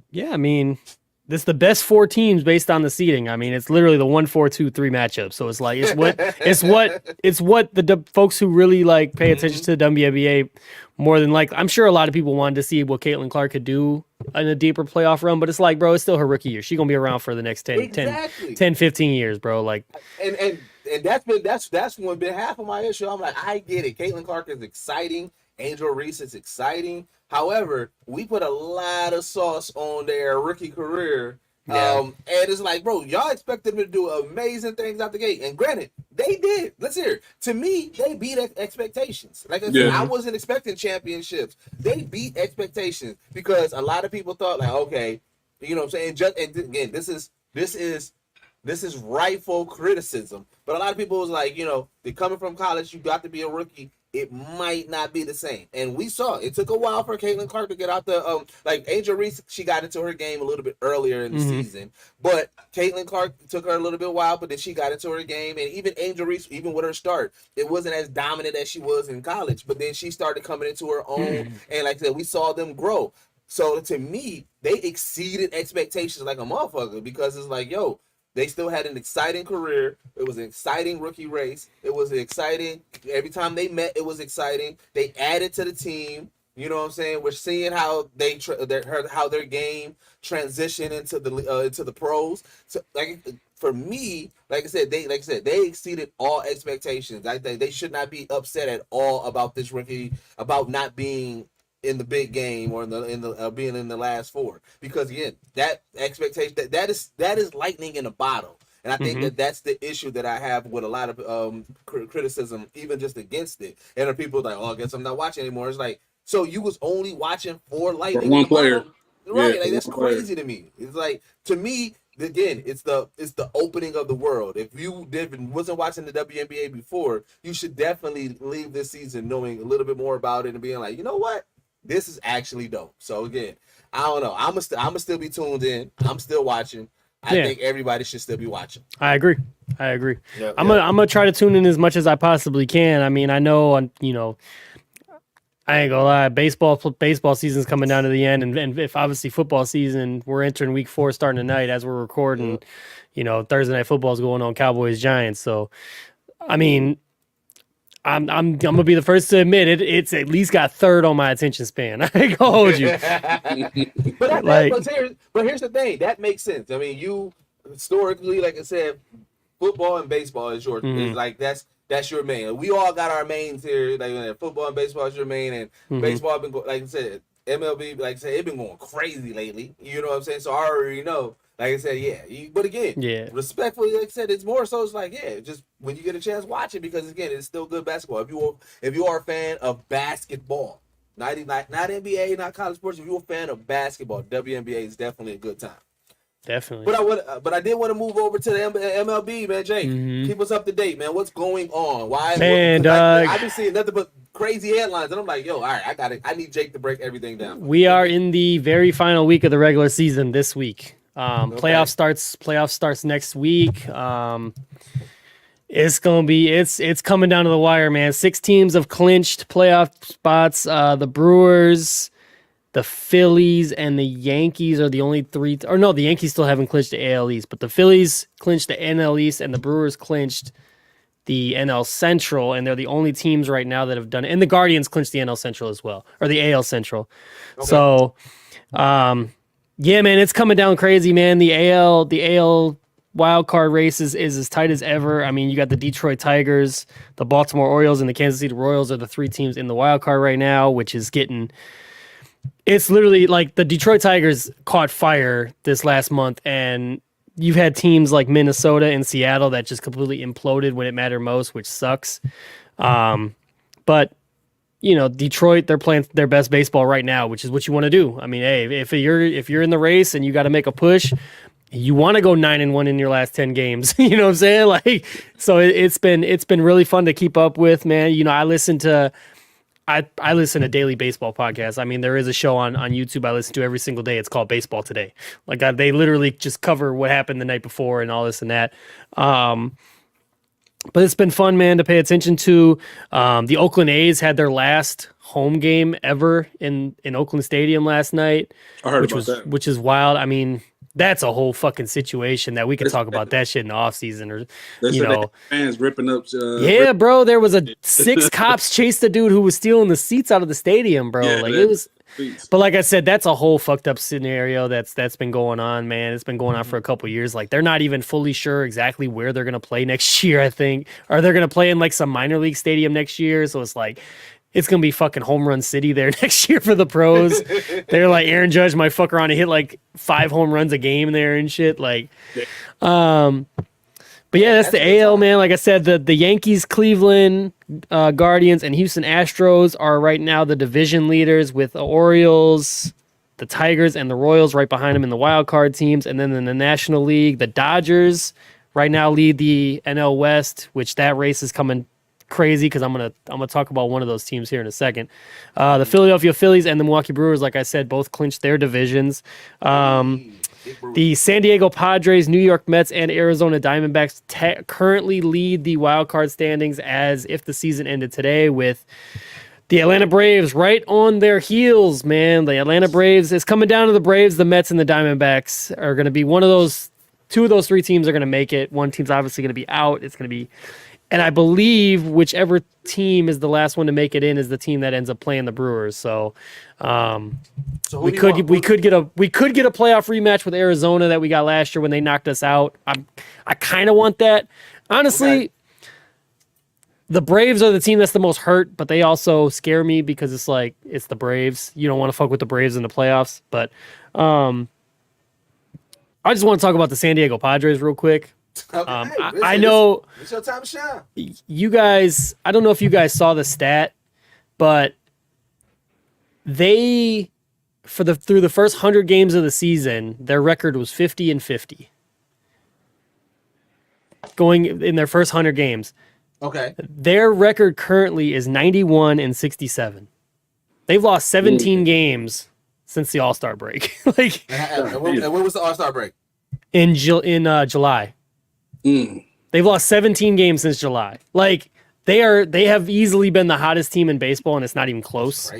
Yeah, I mean, this is the best 4 teams based on the seeding. I mean, it's literally the 1, 4, 2, 3 matchup. So it's like it's what the folks who really like pay attention to the WNBA more than like. I'm sure a lot of people wanted to see what Caitlin Clark could do in a deeper playoff run, but it's like, bro, it's still her rookie year. She's gonna be around for the next 10, 15 years, bro. Like, and that's one been half of my issue. I'm like, I get it. Caitlin Clark is exciting. Angel Reese is exciting. However, we put a lot of sauce on their rookie career. And it's like, bro, y'all expected them to do amazing things out the gate. And granted, they did. Let's hear it. To me, they beat expectations. Like I said, I wasn't expecting championships. They beat expectations because a lot of people thought, like, okay, you know what I'm saying? And again, this is rightful criticism. But a lot of people was like, they're coming from college, you got to be a rookie. It might not be the same. And we saw it took a while for Caitlin Clark to get out the like Angel Reese, she got into her game a little bit earlier in the season. But Caitlin Clark took her a little bit while, but then she got into her game. And even Angel Reese, even with her start, it wasn't as dominant as she was in college. But then she started coming into her own. And like I said, we saw them grow. So to me, they exceeded expectations like a motherfucker because it's like, yo, they still had an exciting career. It was an exciting rookie race. It was exciting. Every time they met, it was exciting. They added to the team. You know what I'm saying? We're seeing how how their game transition into the pros. So, like for me, like I said, they exceeded all expectations. I think they should not be upset at all about this rookie, about not being in the big game or in the being in the last 4, because again, that expectation that is lightning in a bottle. And I think that's the issue that I have with a lot of criticism, even just against it. And the people like, oh, I guess I'm not watching anymore. It's like, so you was only watching 4 lightning one player, right? Like that's crazy to me. It's like, to me, again, it's the opening of the world. If you wasn't watching the WNBA before, you should definitely leave this season knowing a little bit more about it and being like, you know what? This is actually dope. So again, I don't know. I'm gonna still be tuned in. I'm still watching. I think everybody should still be watching. I agree. Yeah, I'm gonna try to tune in as much as I possibly can. I mean, I know, I ain't gonna lie. Baseball season's coming down to the end, and if obviously football season, we're entering week 4 starting tonight as we're recording. Thursday night football is going on, Cowboys Giants. So, I mean, I'm gonna be the first to admit it. It's at least got 3rd on my attention span. I ain't gonna hold you. But here's the thing. That makes sense. I mean, you historically, like I said, football and baseball is your is like that's your main. We all got our mains here. Like football and baseball is your main, and baseball been like I said, MLB, like I said, it been going crazy lately. You know what I'm saying? So I already know. Like I said, but again, respectfully, like I said, it's more so. It's like, just when you get a chance, watch it because again, it's still good basketball. If you are a fan of basketball, not NBA, not college sports, if you're a fan of basketball, WNBA is definitely a good time. Definitely. But I did want to move over to the MLB, man. Jake, keep us up to date, man. What's going on? Why? Man, I've been seeing nothing but crazy headlines, and I'm like, yo, all right, I need Jake to break everything down. We are in the very final week of the regular season this week. Playoff starts next week. It's gonna be it's coming down to the wire, man. 6 teams have clinched playoff spots. The Brewers, the Phillies, and the Yankees are the only 3. Or no, the Yankees still haven't clinched the AL East, but the Phillies clinched the NL East, and the Brewers clinched the NL Central, and they're the only teams right now that have done it. And the Guardians clinched the NL Central as well, or the AL Central. Okay. So, yeah, man, it's coming down crazy, man. The AL wild card race is as tight as ever. I mean, you got the Detroit Tigers, the Baltimore Orioles, and the Kansas City Royals are the 3 teams in the wild card right now, which is getting. It's literally like the Detroit Tigers caught fire this last month, and you've had teams like Minnesota and Seattle that just completely imploded when it mattered most, which sucks. But you know, Detroit, they're playing their best baseball right now, which is what you want to do. I mean, hey, if you're in the race and you got to make a push, you want to go 9-1 in your last 10 games. You know what I'm saying? Like, so it's been really fun to keep up with, man. You know, I listen to daily baseball podcasts. I mean, there is a show on YouTube I listen to every single day. It's called Baseball Today. Like they literally just cover what happened the night before and all this and that. But it's been fun, man, to pay attention to. The Oakland A's had their last home game ever in Oakland Stadium last night, which is wild. I mean, that's a whole fucking situation that we could talk about that shit in the offseason, or you know, fans ripping up. Yeah, bro, there was 6 cops chased the dude who was stealing the seats out of the stadium, bro. Yeah, like it was. Please. But like I said, that's a whole fucked up scenario that's been going on, man. It's been going on for a couple years. Like they're not even fully sure exactly where they're gonna play next year. I think, or they're gonna play in like some minor league stadium next year. So it's like. It's going to be fucking home run city there next year for the pros. They're like, Aaron Judge might fuck around and hit like 5 home runs a game there and shit. Like, but yeah, that's the AL, man. Like I said, the Yankees, Cleveland Guardians, and Houston Astros are right now the division leaders with the Orioles, the Tigers, and the Royals right behind them in the wild card teams. And then in the National League, the Dodgers right now lead the NL West, which that race is coming crazy because I'm gonna talk about one of those teams here in a second. The Philadelphia Phillies and the Milwaukee Brewers, like I said, both clinched their divisions. The San Diego Padres, New York Mets, and Arizona Diamondbacks currently lead the wild card standings as if the season ended today, with the Atlanta Braves right on their heels, man. The Atlanta Braves is coming down to the Braves. The Mets and the Diamondbacks are going to be one of those. 2 of those 3 teams are going to make it. One team's obviously going to be out. It's going to be. And I believe whichever team is the last one to make it in is the team that ends up playing the Brewers. So, we could get a playoff rematch with Arizona that we got last year when they knocked us out. I kind of want that. Honestly, okay. The Braves are the team that's the most hurt, but they also scare me because it's like it's the Braves. You don't want to fuck with the Braves in the playoffs. But I just want to talk about the San Diego Padres real quick. Okay, I know it's your time to shine. You guys, I don't know if you guys saw the stat, but they through the first 100 games of the season, their record was 50-50. Going in their first 100 games. Okay. Their record currently is 91-67. They've lost 17 games since the All-Star break. Like, and when was the All-Star break? In July. They've lost 17 games since July. Like they have easily been the hottest team in baseball, and it's not even close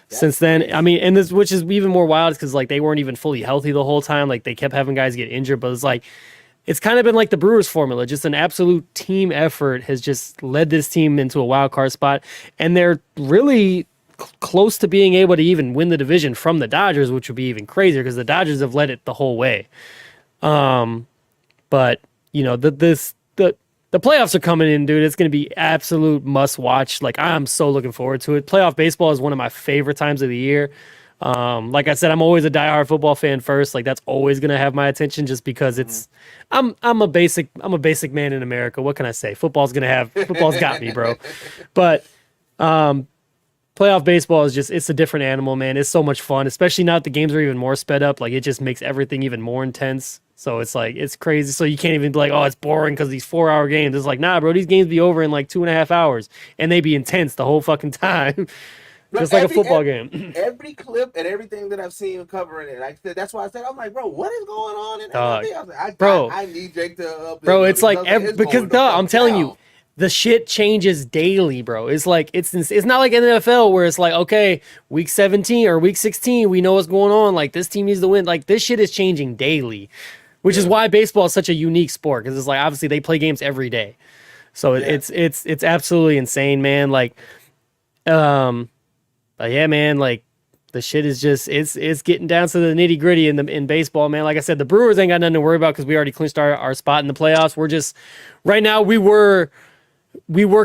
since then. Crazy. I mean, and this, which is even more wild, because like they weren't even fully healthy the whole time. Like they kept having guys get injured, but it's like it's kind of been like the Brewers formula. Just an absolute team effort has just led this team into a wild card spot, and they're really close to being able to even win the division from the Dodgers, which would be even crazier because the Dodgers have led it the whole way. But you know, the playoffs are coming in, dude. It's going to be absolute must watch. Like, I'm so looking forward to it. Playoff baseball is one of my favorite times of the year. Like I said, I'm always a diehard football fan first. Like, that's always going to have my attention just because it's, I'm a basic man in America. What can I say? Football's got me, bro. But, playoff baseball is just, it's a different animal, man. It's so much fun, especially now that the games are even more sped up. Like, it just makes everything even more intense. So it's like, it's crazy. So you can't even be like, oh, it's boring because these 4-hour games. It's like, nah, bro, these games be over in like 2.5 hours, and they be intense the whole fucking time. Just like a football game. Every clip and everything that I've seen covering it, like that's why I said, I'm like, bro, what is going on in MLB? I was like, I need Jake to bro, it's like because I'm telling you, the shit changes daily, bro. It's like it's not like in the NFL where it's like, okay, week 17 or week 16, we know what's going on. Like this team needs to win. Like this shit is changing daily, which is why baseball is such a unique sport because it's like obviously they play games every day, so it's absolutely insane, man. Like, but yeah, man, like the shit is just it's getting down to the nitty gritty in baseball, man. Like I said, the Brewers ain't got nothing to worry about because we already clinched our spot in the playoffs. We're just right now we were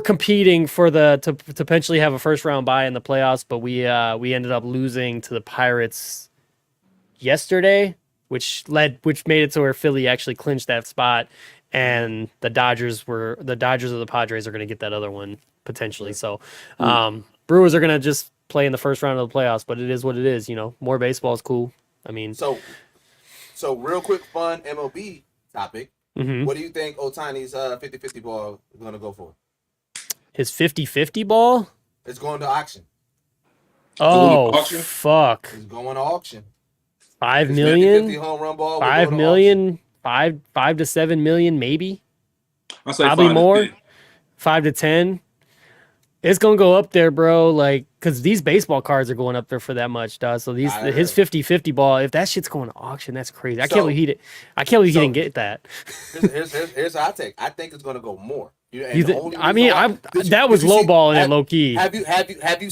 competing for to potentially have a first round bye in the playoffs, but we ended up losing to the Pirates yesterday, which made it to where Philly actually clinched that spot, and the Dodgers or the Padres are going to get that other one potentially. So Brewers are going to just play in the first round of the playoffs, but it is what it is. You know, more baseball is cool. I mean, so real quick, fun MLB topic. mm-hmm. What do you think Ohtani's 50-50 ball is going to go for? His 50-50 ball? It's going to auction. Oh, fuck. It's going to auction. 5 million? 50 home run ball. 5 million? 5 to 7 million, maybe? I'll say probably 5 more. to 10. 5 to 10. It's gonna go up there, bro. Like, cause these baseball cards are going up there for that much, dog. So his 50-50 ball, if that shit's going to auction, that's crazy. I can't believe he didn't get that. Here's how I take. I think it's gonna go more. That was lowballing it low key. Have you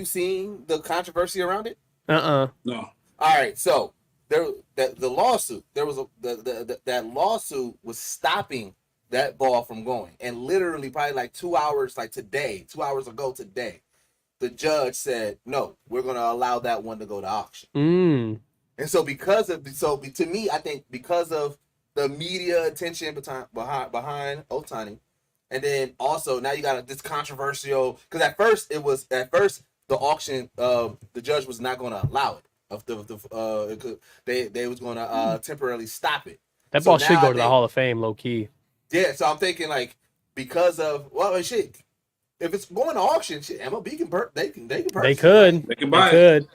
seen the controversy around it? No. All right, so the lawsuit, that lawsuit was stopping that ball from going, and literally probably like 2 hours, like 2 hours ago today, the judge said no, we're going to allow that one to go to auction. And so to me, I think because of the media attention behind Ohtani, and then also now you got this controversial, because at first the auction, the judge was not going to allow it. They was going to temporarily stop it. That ball should go to the Hall of Fame, low key. Yeah, so I'm thinking like because of shit, if it's going to auction, shit, MLB can purchase. They can buy it.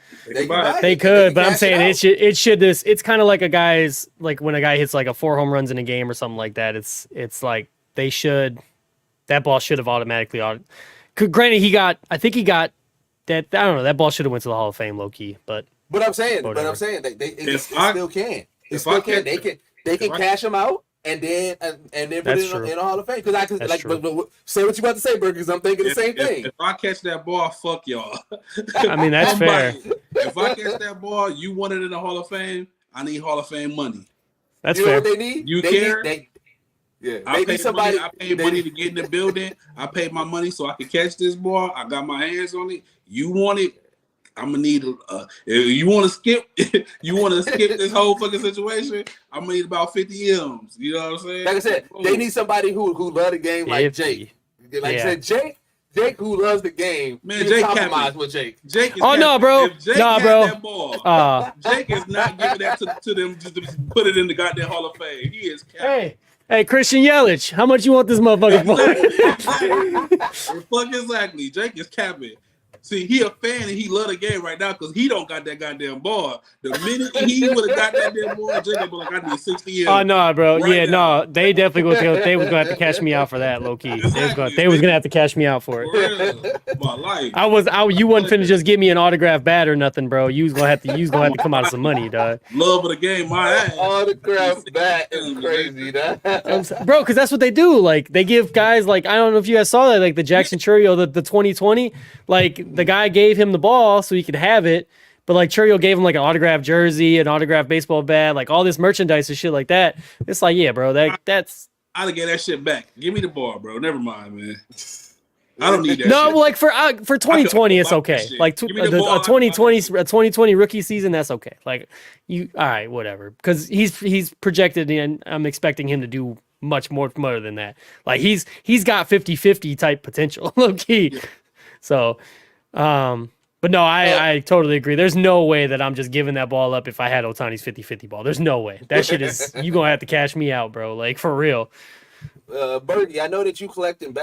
They could, but I'm saying it should. It's kind of like a guy's, like when a guy hits like 4 home runs in a game or something like that. It's like that ball should have automatically. Granted, I think he got that. I don't know. That ball should have went to the Hall of Fame, low key. But I'm saying they still can. They can cash him out. And then put it in a Hall of Fame. Because I can say what you about to say, Burger, because I'm thinking the same thing. If I catch that ball, fuck y'all. I mean, that's fair. If I catch that ball, you want it in the Hall of Fame, I need Hall of Fame money. That's fair. Know what they need? You they care? I paid money to get in the building. I paid my money so I could catch this ball. I got my hands on it. You want it? I'm gonna need if you want to skip this whole fucking situation, I'm gonna need about 50 M's. You know what I'm saying? Like I said, they need somebody who love the game like Jake. Like I said, Jake who loves the game. Man, Jake compromise with Jake. Jake is no, bro. If Jake bro. That ball, Jake is not giving that to them just to put it in the goddamn Hall of Fame. He is capping. Hey, Christian Yelich, how much you want this motherfucker for? Fuck exactly. Jake is capping. See, he a fan and he love the game right now because he don't got that goddamn ball. The minute he would have got that damn ball, Jake would be like, I need 60 years. Oh no, bro. Right no, they definitely was gonna have to cash me out for that, low key. Exactly. They was gonna have to cash me out for it. My life. You wasn't finna just give me an autograph bat or nothing, bro. You was gonna have to come out of some money, dog. Love of the game, my ass. Autograph bat is crazy, dog. Bro, because that's what they do. Like they give guys, like, I don't know if you guys saw that, like the Jackson Chourio, the 2020, like the guy gave him the ball so he could have it, but like Chourio gave him like an autographed jersey, an autographed baseball bat, like all this merchandise and shit like that. It's like, yeah, bro, that's I'd get that shit back. Give me the ball, bro. Never mind, man. I don't need that. No, shit. Well, like for 2020, it's okay. Like a 2020 rookie season, that's okay. Like all right, whatever. Because he's projected, and I'm expecting him to do much more than that. Like he's got 50-50 type potential, low key. Yeah. So, but no, I totally agree. There's no way that I'm just giving that ball up if I had Ohtani's 50-50 ball. There's no way. That shit is, you gonna have to cash me out, bro. Like for real. Birdie, I know that you collecting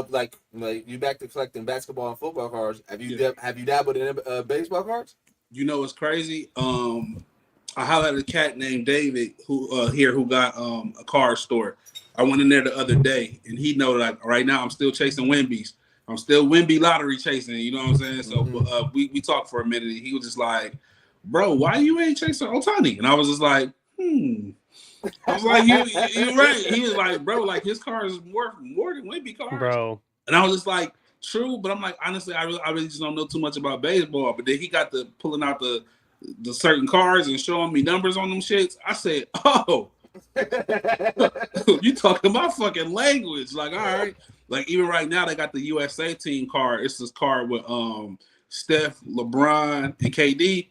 like you back to collecting basketball and football cards. Have you dabbled in baseball cards? You know what's crazy? I highlighted a cat named David who got a card store. I went in there the other day, and he know like right now I'm still chasing Wemby's. I'm still Wemby lottery chasing. You know what I'm saying? So we talked for a minute, and he was just like, "Bro, why you ain't chasing Ohtani?" And I was just like, I was like, "You're right." He was like, "Bro, like his car is worth more than Wemby cars." Bro. And I was just like, "True," but I'm like, honestly, I really just don't know too much about baseball. But then he got the pulling out the certain cards and showing me numbers on them shits. I said, "Oh." You talking my fucking language. Like, all right. Like, even right now, they got the USA team card. It's this card with Steph, LeBron, and KD.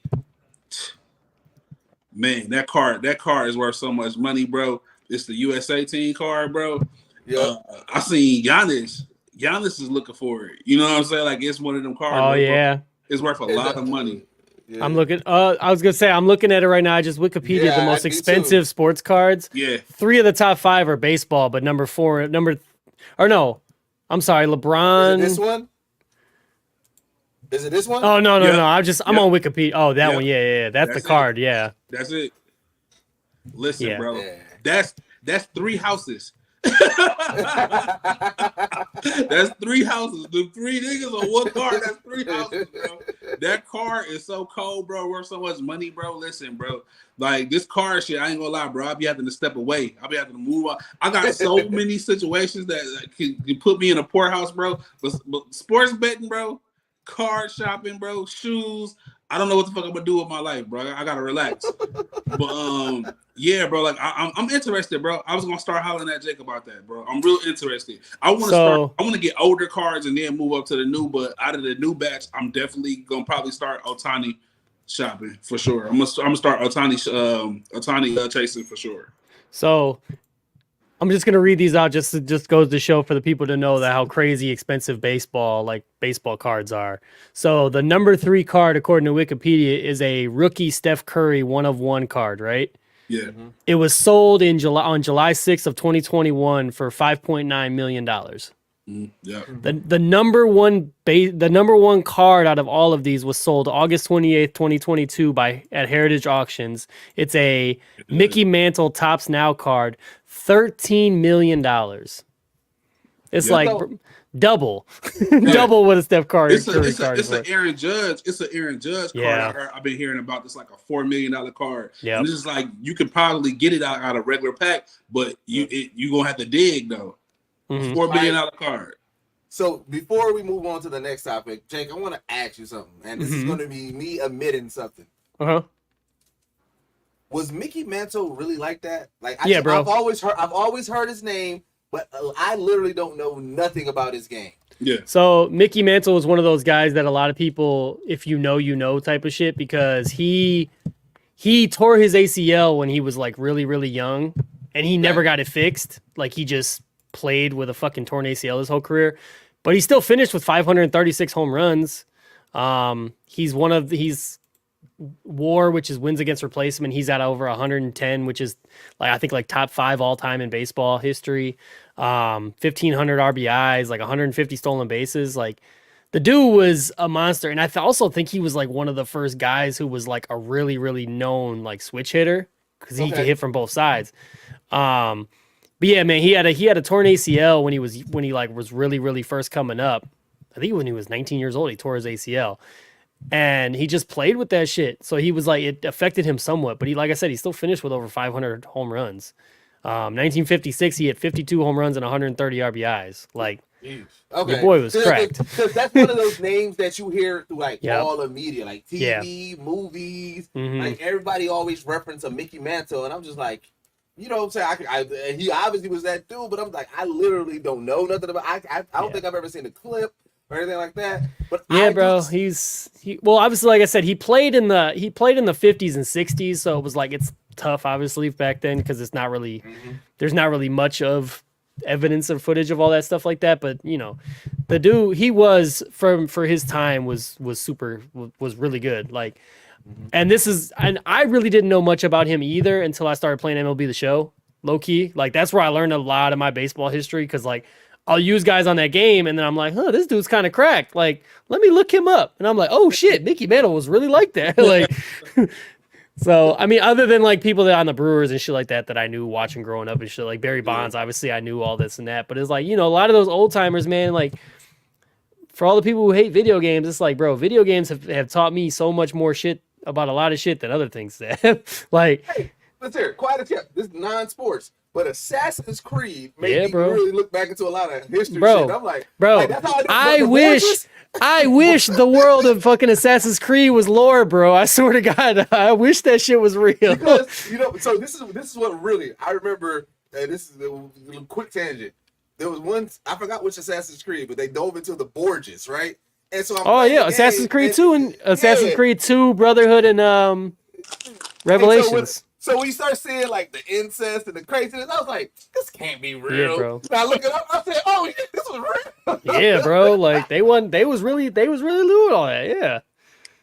Man, that card is worth so much money, bro. It's the USA team card, bro. Yeah. I seen Giannis. Giannis is looking for it. You know what I'm saying? Like, it's one of them cards. Oh, yeah. Bro. It's worth a lot of money. Yeah. I'm looking. I was gonna say I'm looking at it right now. I just Wikipedia the most expensive sports cards. Yeah, 3 of the top 5 are baseball, but I'm sorry, LeBron. Is it this one? Is it this one? Oh no. I'm on Wikipedia. Oh, that one. Yeah. That's the card. It. Yeah. That's it. Listen, bro. Yeah. That's 3 houses. That's 3 houses. The 3 niggas on one car. That's 3 houses, bro. That car is so cold, bro. Worth so much money, bro. Listen, bro. Like this car shit, I ain't gonna lie, bro. I'll be having to step away. I'll be having to move on. I got so many situations that can put me in a poorhouse, bro. But sports betting, bro, card shopping, bro, shoes. I don't know what the fuck I'm gonna do with my life, bro. I gotta relax. But yeah, bro. Like I'm interested, bro. I was gonna start hollering at Jake about that, bro. I'm real interested. I want to get older cards and then move up to the new. But out of the new batch, I'm definitely gonna probably start Ohtani shopping for sure. I'm gonna start Ohtani chasing for sure. So I'm just gonna read these out. Just goes to show for the people to know that how crazy expensive baseball cards are. So the number 3 card, according to Wikipedia, is a rookie Steph Curry 1/1 card, right? Yeah. Mm-hmm. It was sold on July 6th of 2021 for $5.9 million. Yeah. The number one card out of all of these was sold August 28th, 2022 at Heritage Auctions. It's a Mickey Mantle Tops Now card, $13 million. It's like double what a Steph Curry card is. It's an Aaron Judge. It's an Aaron Judge card. I've been hearing about this like a $4 million card. Yeah, this is like you could probably get it out of regular pack, but you gonna have to dig though. Mm-hmm. $4 million card. So before we move on to the next topic, Jake, I want to ask you something, and this is going to be me admitting something. Was Mickey Mantle really like that? Like, bro. I've always heard his name, but I literally don't know nothing about his game. Yeah. So Mickey Mantle was one of those guys that a lot of people, if you know type of shit, because he tore his ACL when he was like really, really young, and he never got it fixed. Like he just played with a fucking torn ACL his whole career, but he still finished with 536 home runs. He's WAR, which is wins against replacement. He's at over 110, which is I think top 5 all time in baseball history. 1,500 RBIs, 150 stolen bases. Like the dude was a monster, and I also think he was one of the first guys who was a really, really known switch hitter because he could hit from both sides. But yeah, man, he had a torn ACL when he was really, really first coming up. I think when he was 19 years old, he tore his ACL, and he just played with that shit. So he was it affected him somewhat, but like I said, he still finished with over 500 home runs. 1956, he hit 52 home runs and 130 RBIs. Okay. Your boy was cracked. Because that's one of those names that you hear through all the media, like TV, movies. Mm-hmm. Everybody always reference a Mickey Mantle, and I'm just like, you know what I'm saying? He obviously was that dude, but I'm like, I literally don't know nothing about. I don't think I've ever seen a clip or anything like that. But bro, well, obviously, like I said, he played in the 50s and 60s, so it was it's tough, obviously, back then because it's not really there's not really much of evidence of footage of all that stuff like that. But the dude, he was for his time was really good. And I really didn't know much about him either until I started playing MLB The Show, low key. That's where I learned a lot of my baseball history because I'll use guys on that game and then I'm like, this dude's kind of cracked. Let me look him up. And I'm like, oh shit, Mickey Mantle was really like that. So, I mean, other than like people that on the Brewers and shit like that I knew watching growing up and shit, like Barry Bonds, obviously I knew all this and that. But it's like, a lot of those old timers, man, like for all the people who hate video games, it's like, bro, video games have taught me so much more shit about a lot of shit than other things have. Like, hey, let's hear it. Quiet as kept. This is non-sports. But Assassin's Creed made me bro. really look back into a lot of history Bro, shit. I'm like, that's how I wish the world of fucking Assassin's Creed was lore, bro. I swear to God, I wish that shit was real. Because, so this is what really, I remember, and this is a quick tangent. There was one, I forgot which Assassin's Creed, but they dove into the Borgias, right? And so Assassin's Creed 2 and Assassin's Creed 2, Brotherhood, and Revelations. So we start seeing like the incest and the craziness. I was like, this can't be real. Yeah, bro. And I look it up. I said, oh shit, this was real. Yeah, bro. Like they was really doing all that. Yeah.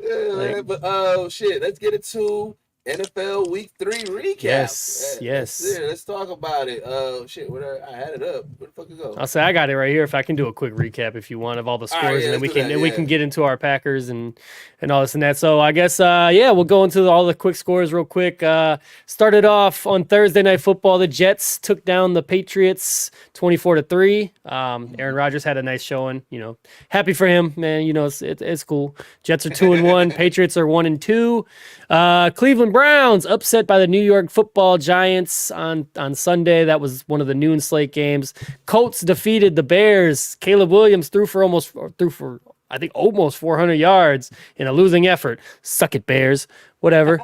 Yeah, but shit. Let's get it to NFL Week 3 recap. Yes. Let's talk about it. Shit. I had it up. Where the fuck it go? I'll say I got it right here. If I can do a quick recap, if you want, of all the scores, and then we can get into our Packers and all this and that. So I guess we'll go into all the quick scores real quick. Started off on Thursday Night Football. The Jets took down the Patriots 24-3. Aaron Rodgers had a nice showing. Happy for him, man. It's cool. Jets are 2-1. Patriots are 1-2. Cleveland Browns upset by the New York Football Giants on Sunday. That was one of the noon slate games. Colts defeated the Bears. Caleb Williams threw for almost 400 yards in a losing effort. Suck it, Bears. Whatever.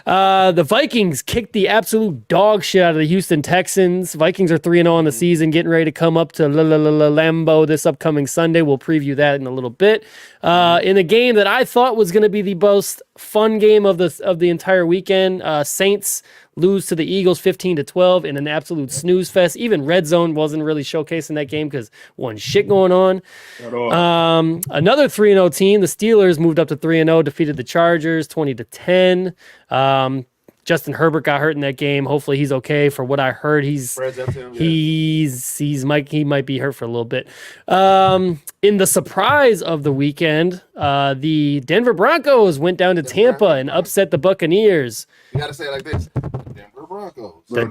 The Vikings kicked the absolute dog shit out of the Houston Texans. Vikings are 3-0 on the season, getting ready to come up to Lambeau this upcoming Sunday. We'll preview that in a little bit. In a game that I thought was going to be the most fun game of the entire weekend, Saints lose to the Eagles 15-12 in an absolute snooze fest. Even Red Zone wasn't really showcasing that game because one shit going on. Another 3-0 team, the Steelers, moved up to 3-0, defeated the Chargers 20-10. Justin Herbert got hurt in that game. Hopefully he's okay. For what I heard, he might be hurt for a little bit. In the surprise of the weekend, the Denver Broncos went down to Tampa and upset the Buccaneers. You gotta say it like this: Denver Broncos. The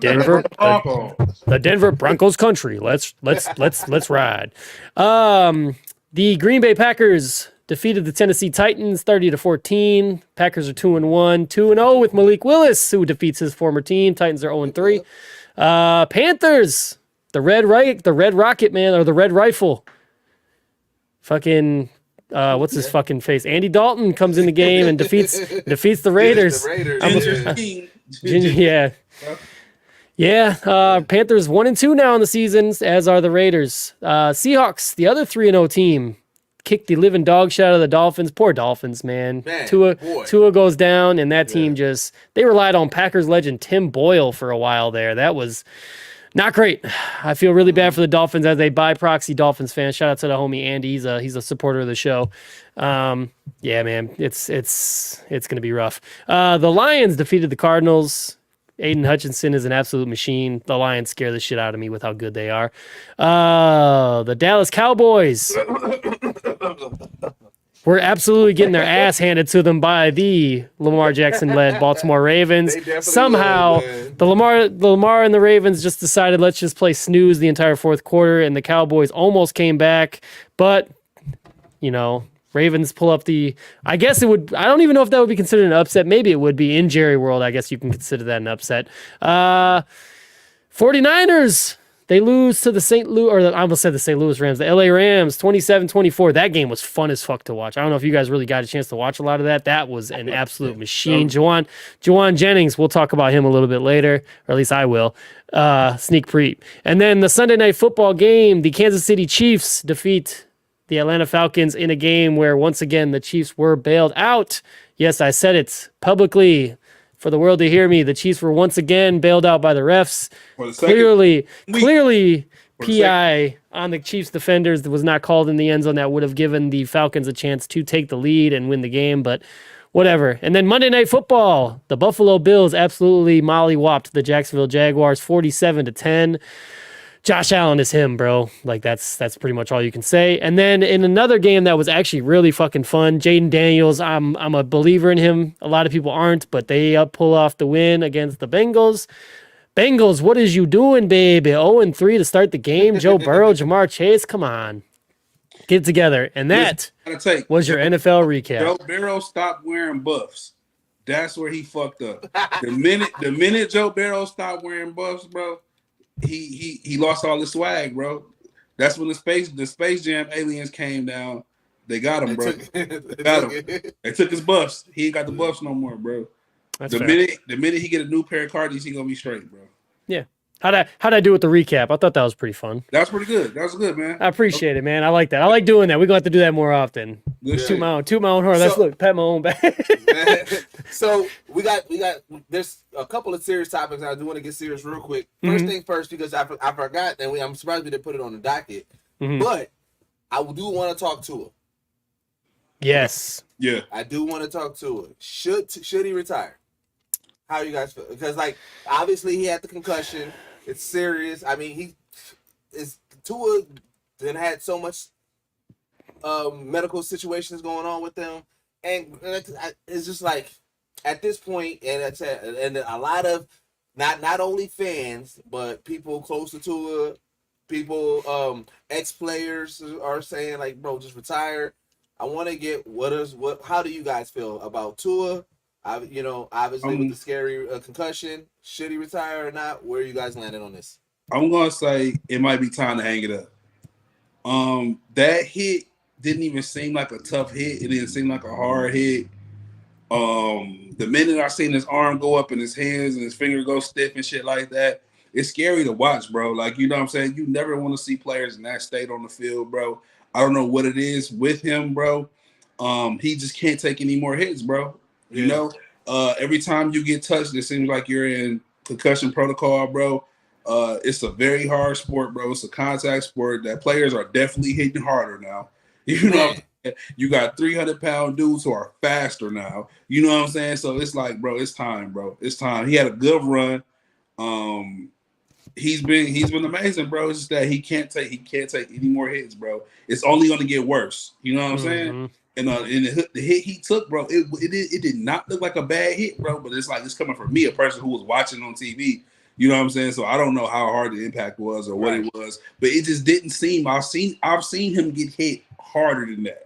Denver Broncos country. Let's ride. The Green Bay Packers defeated the Tennessee Titans 30-14. Packers are 2-1, 2-0 with Malik Willis, who defeats his former team. Titans are 0-3. Panthers, the Red Rocket, man, or the Red Rifle. Fucking what's his fucking face? Andy Dalton comes in the game and defeats the Raiders. Panthers 1-2 now in the season, as are the Raiders. Seahawks, the other 3-0 team, kicked the living dog shit out of the Dolphins. Poor Dolphins, man. Tua goes down, and that team they relied on Packers legend Tim Boyle for a while there. That was not great. I feel really bad for the Dolphins as a by proxy Dolphins fan. Shout out to the homie Andy. He's a supporter of the show. Man, it's gonna be rough. The Lions defeated the Cardinals. Aiden Hutchinson is an absolute machine. The Lions scare the shit out of me with how good they are. The Dallas Cowboys were absolutely getting their ass handed to them by the Lamar Jackson-led Baltimore Ravens. Somehow, the Lamar and the Ravens just decided, let's just play snooze the entire fourth quarter, and the Cowboys almost came back. But, Ravens pull up I guess it would, I don't even know if that would be considered an upset. Maybe it would be in Jerry World. I guess you can consider that an upset. 49ers, they lose to I almost said the St. Louis Rams, the LA Rams, 27-24. That game was fun as fuck to watch. I don't know if you guys really got a chance to watch a lot of that. That was an absolute machine. Juwan Jennings, we'll talk about him a little bit later, or at least I will. Sneak preview. And then the Sunday Night Football game, the Kansas City Chiefs defeat the Atlanta Falcons in a game where, once again, the Chiefs were bailed out. Yes, I said it publicly for the world to hear me. The Chiefs were once again bailed out by the refs. Clearly, PI on the Chiefs defenders that was not called in the end zone. That would have given the Falcons a chance to take the lead and win the game, but whatever. And then Monday Night Football, the Buffalo Bills absolutely mollywopped the Jacksonville Jaguars 47-10. Josh Allen is him, bro. Like that's pretty much all you can say. And then in another game that was actually really fucking fun, Jaden Daniels. I'm a believer in him. A lot of people aren't, but they pull off the win against the Bengals. Bengals, what is you doing, baby? 0-3 to start the game. Joe Burrow, Jamar Chase, come on, get it together. And that was your NFL recap. Joe Burrow stopped wearing buffs. That's where he fucked up. The minute Joe Burrow stopped wearing buffs, bro, he lost all his swag, bro. That's when the Space Jam aliens came down. They got him, bro. They took his buffs. He ain't got the buffs no more, bro. That's the fair. minute he get a new pair of Cardis, he gonna be straight, bro. Yeah. How'd I do with the recap? I thought that was pretty fun. That was pretty good. That was good, man. I appreciate it, man. I like that. I like doing that. We're gonna have to do that more often. Toot my own horn. Let's pat my own back. So we got there's a couple of serious topics. I do want to get serious real quick. First thing first, because I forgot, and I'm surprised we didn't put it on the docket. But I do want to talk to him. Yes. Yeah. I do want to talk to him. Should he retire? How you guys feel? Because like obviously he had the concussion. It's serious. I mean, Tua then had so much medical situations going on with them, and it's just like at this point, and a lot of not only fans but people close to Tua, people ex-players are saying like, bro, just retire. I want to get how do you guys feel about Tua? Obviously with the scary concussion, should he retire or not? Where are you guys landing on this? I'm gonna say it might be time to hang it up. That hit didn't even seem like a tough hit. It didn't seem like a hard hit. The minute I seen his arm go up and his hands and his finger go stiff and shit like that, it's scary to watch, bro. Like, you know what I'm saying? You never want to see players in that state on the field, bro. I don't know what it is with him, bro. He just can't take any more hits, bro. You know, every time you get touched, it seems like you're in concussion protocol, bro. It's a very hard sport, bro. It's a contact sport that players are definitely hitting harder now. You know, you got 300-pound dudes who are faster now. You know what I'm saying? So it's like, bro, it's time, bro. It's time. He had a good run. He's been amazing, bro. It's just that he can't take any more hits, bro. It's only going to get worse. You know what I'm saying? And the hit he took, bro, it did not look like a bad hit, bro. But it's like it's coming from me, a person who was watching on TV. You know what I'm saying? So I don't know how hard the impact was or what it was, but it just didn't seem. I've seen him get hit harder than that.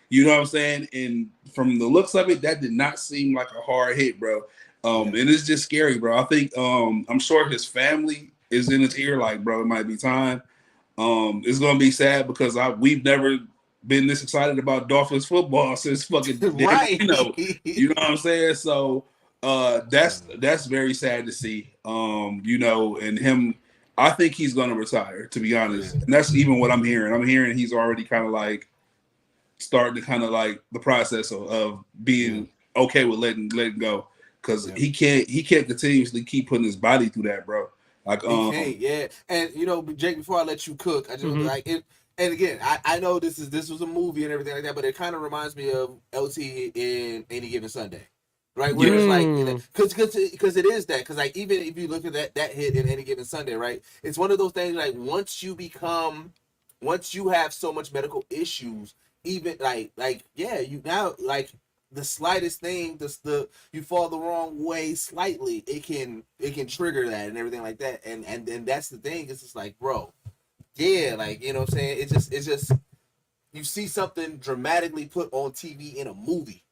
You know what I'm saying? And from the looks of it, that did not seem like a hard hit, bro. And it's just scary, bro. I think I'm sure his family is in his ear, like, bro, it might be time. It's gonna be sad because we've never been this excited about Dolphins football since fucking right. You know what I'm saying? So that's very sad to see. You know, and him, I think he's gonna retire, to be honest. And that's even what I'm hearing. I'm hearing he's already kind of like starting to kind of like the process of being okay with letting go. Because he can't continuously keep putting his body through that, bro. Like he can't, yeah. And you know, Jake, before I let you cook, I just like it. And again, I know this was a movie and everything like that, but it kind of reminds me of LT in Any Given Sunday, right? Where it's like, because it is that. Because like even if you look at that hit in Any Given Sunday, right? It's one of those things like once you have so much medical issues, even you now like the slightest thing, you fall the wrong way slightly, it can trigger that and everything like that. And that's the thing. It's just like, bro. Yeah, like, you know what I'm saying? It's just you see something dramatically put on TV in a movie.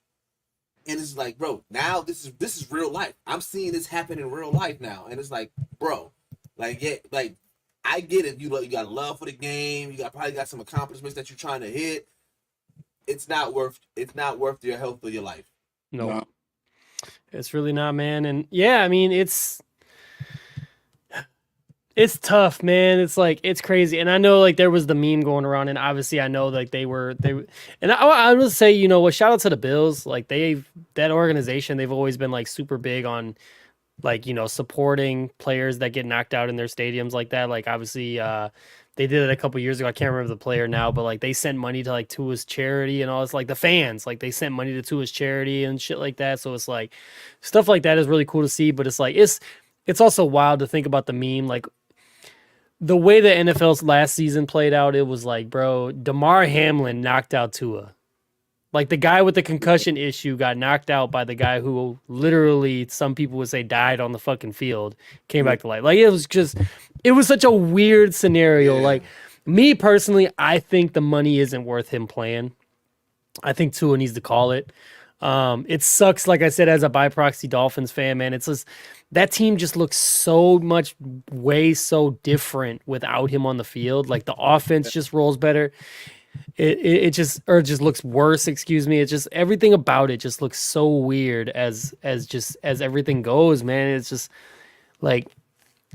And it's like, bro, now this is real life. I'm seeing this happen in real life now. And it's like, bro, like, yeah, like I get it. You got love for the game, you probably got some accomplishments that you're trying to hit. It's not worth your health or your life. No. It's really not, man. And yeah, I mean, it's tough, man. It's like, it's crazy. And I know like there was the meme going around, and obviously I know like they and I will say, you know what, shout out to the Bills. Like that organization, they've always been like super big on like, you know, supporting players that get knocked out in their stadiums like that. Like obviously they did it a couple years ago. I can't remember the player now, but like they sent money to like Tua's charity and all this, like the fans, like they sent money to Tua's charity and shit like that. So it's like stuff like that is really cool to see, but it's like, it's also wild to think about the meme. Like the way the NFL's last season played out, it was like, bro, Damar Hamlin knocked out Tua. Like the guy with the concussion issue got knocked out by the guy who literally, some people would say, died on the fucking field, came back to life. Like it was such a weird scenario. Yeah. Like me personally, I think the money isn't worth him playing. I think Tua needs to call it. It sucks, like I said, as a by proxy Dolphins fan, man. It's just that team just looks so much so different without him on the field. Like the offense just rolls better. It just looks worse, excuse me. It's just everything about it just looks so weird as everything goes, man. It's just like,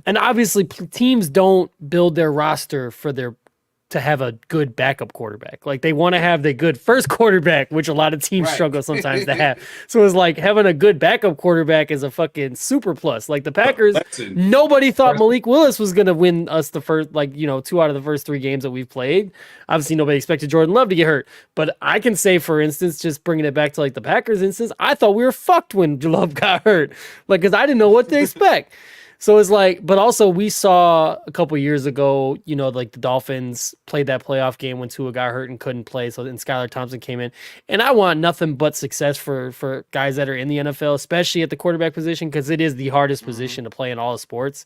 and obviously teams don't build their roster to have a good backup quarterback. Like they want to have the good first quarterback, which a lot of teams struggle sometimes to have. So it's like having a good backup quarterback is a fucking super plus. Like the Packers, nobody thought Malik Willis was going to win us the first, 2 out of the first 3 games that we've played. Obviously nobody expected Jordan Love to get hurt, but I can say, for instance, just bringing it back to like the Packers instance, I thought we were fucked when Love got hurt. Like, cause I didn't know what to expect. So it's like, but also we saw a couple years ago, like the Dolphins played that playoff game when Tua got hurt and couldn't play. So then Skylar Thompson came in, and I want nothing but success for guys that are in the NFL, especially at the quarterback position, because it is the hardest position to play in all the sports.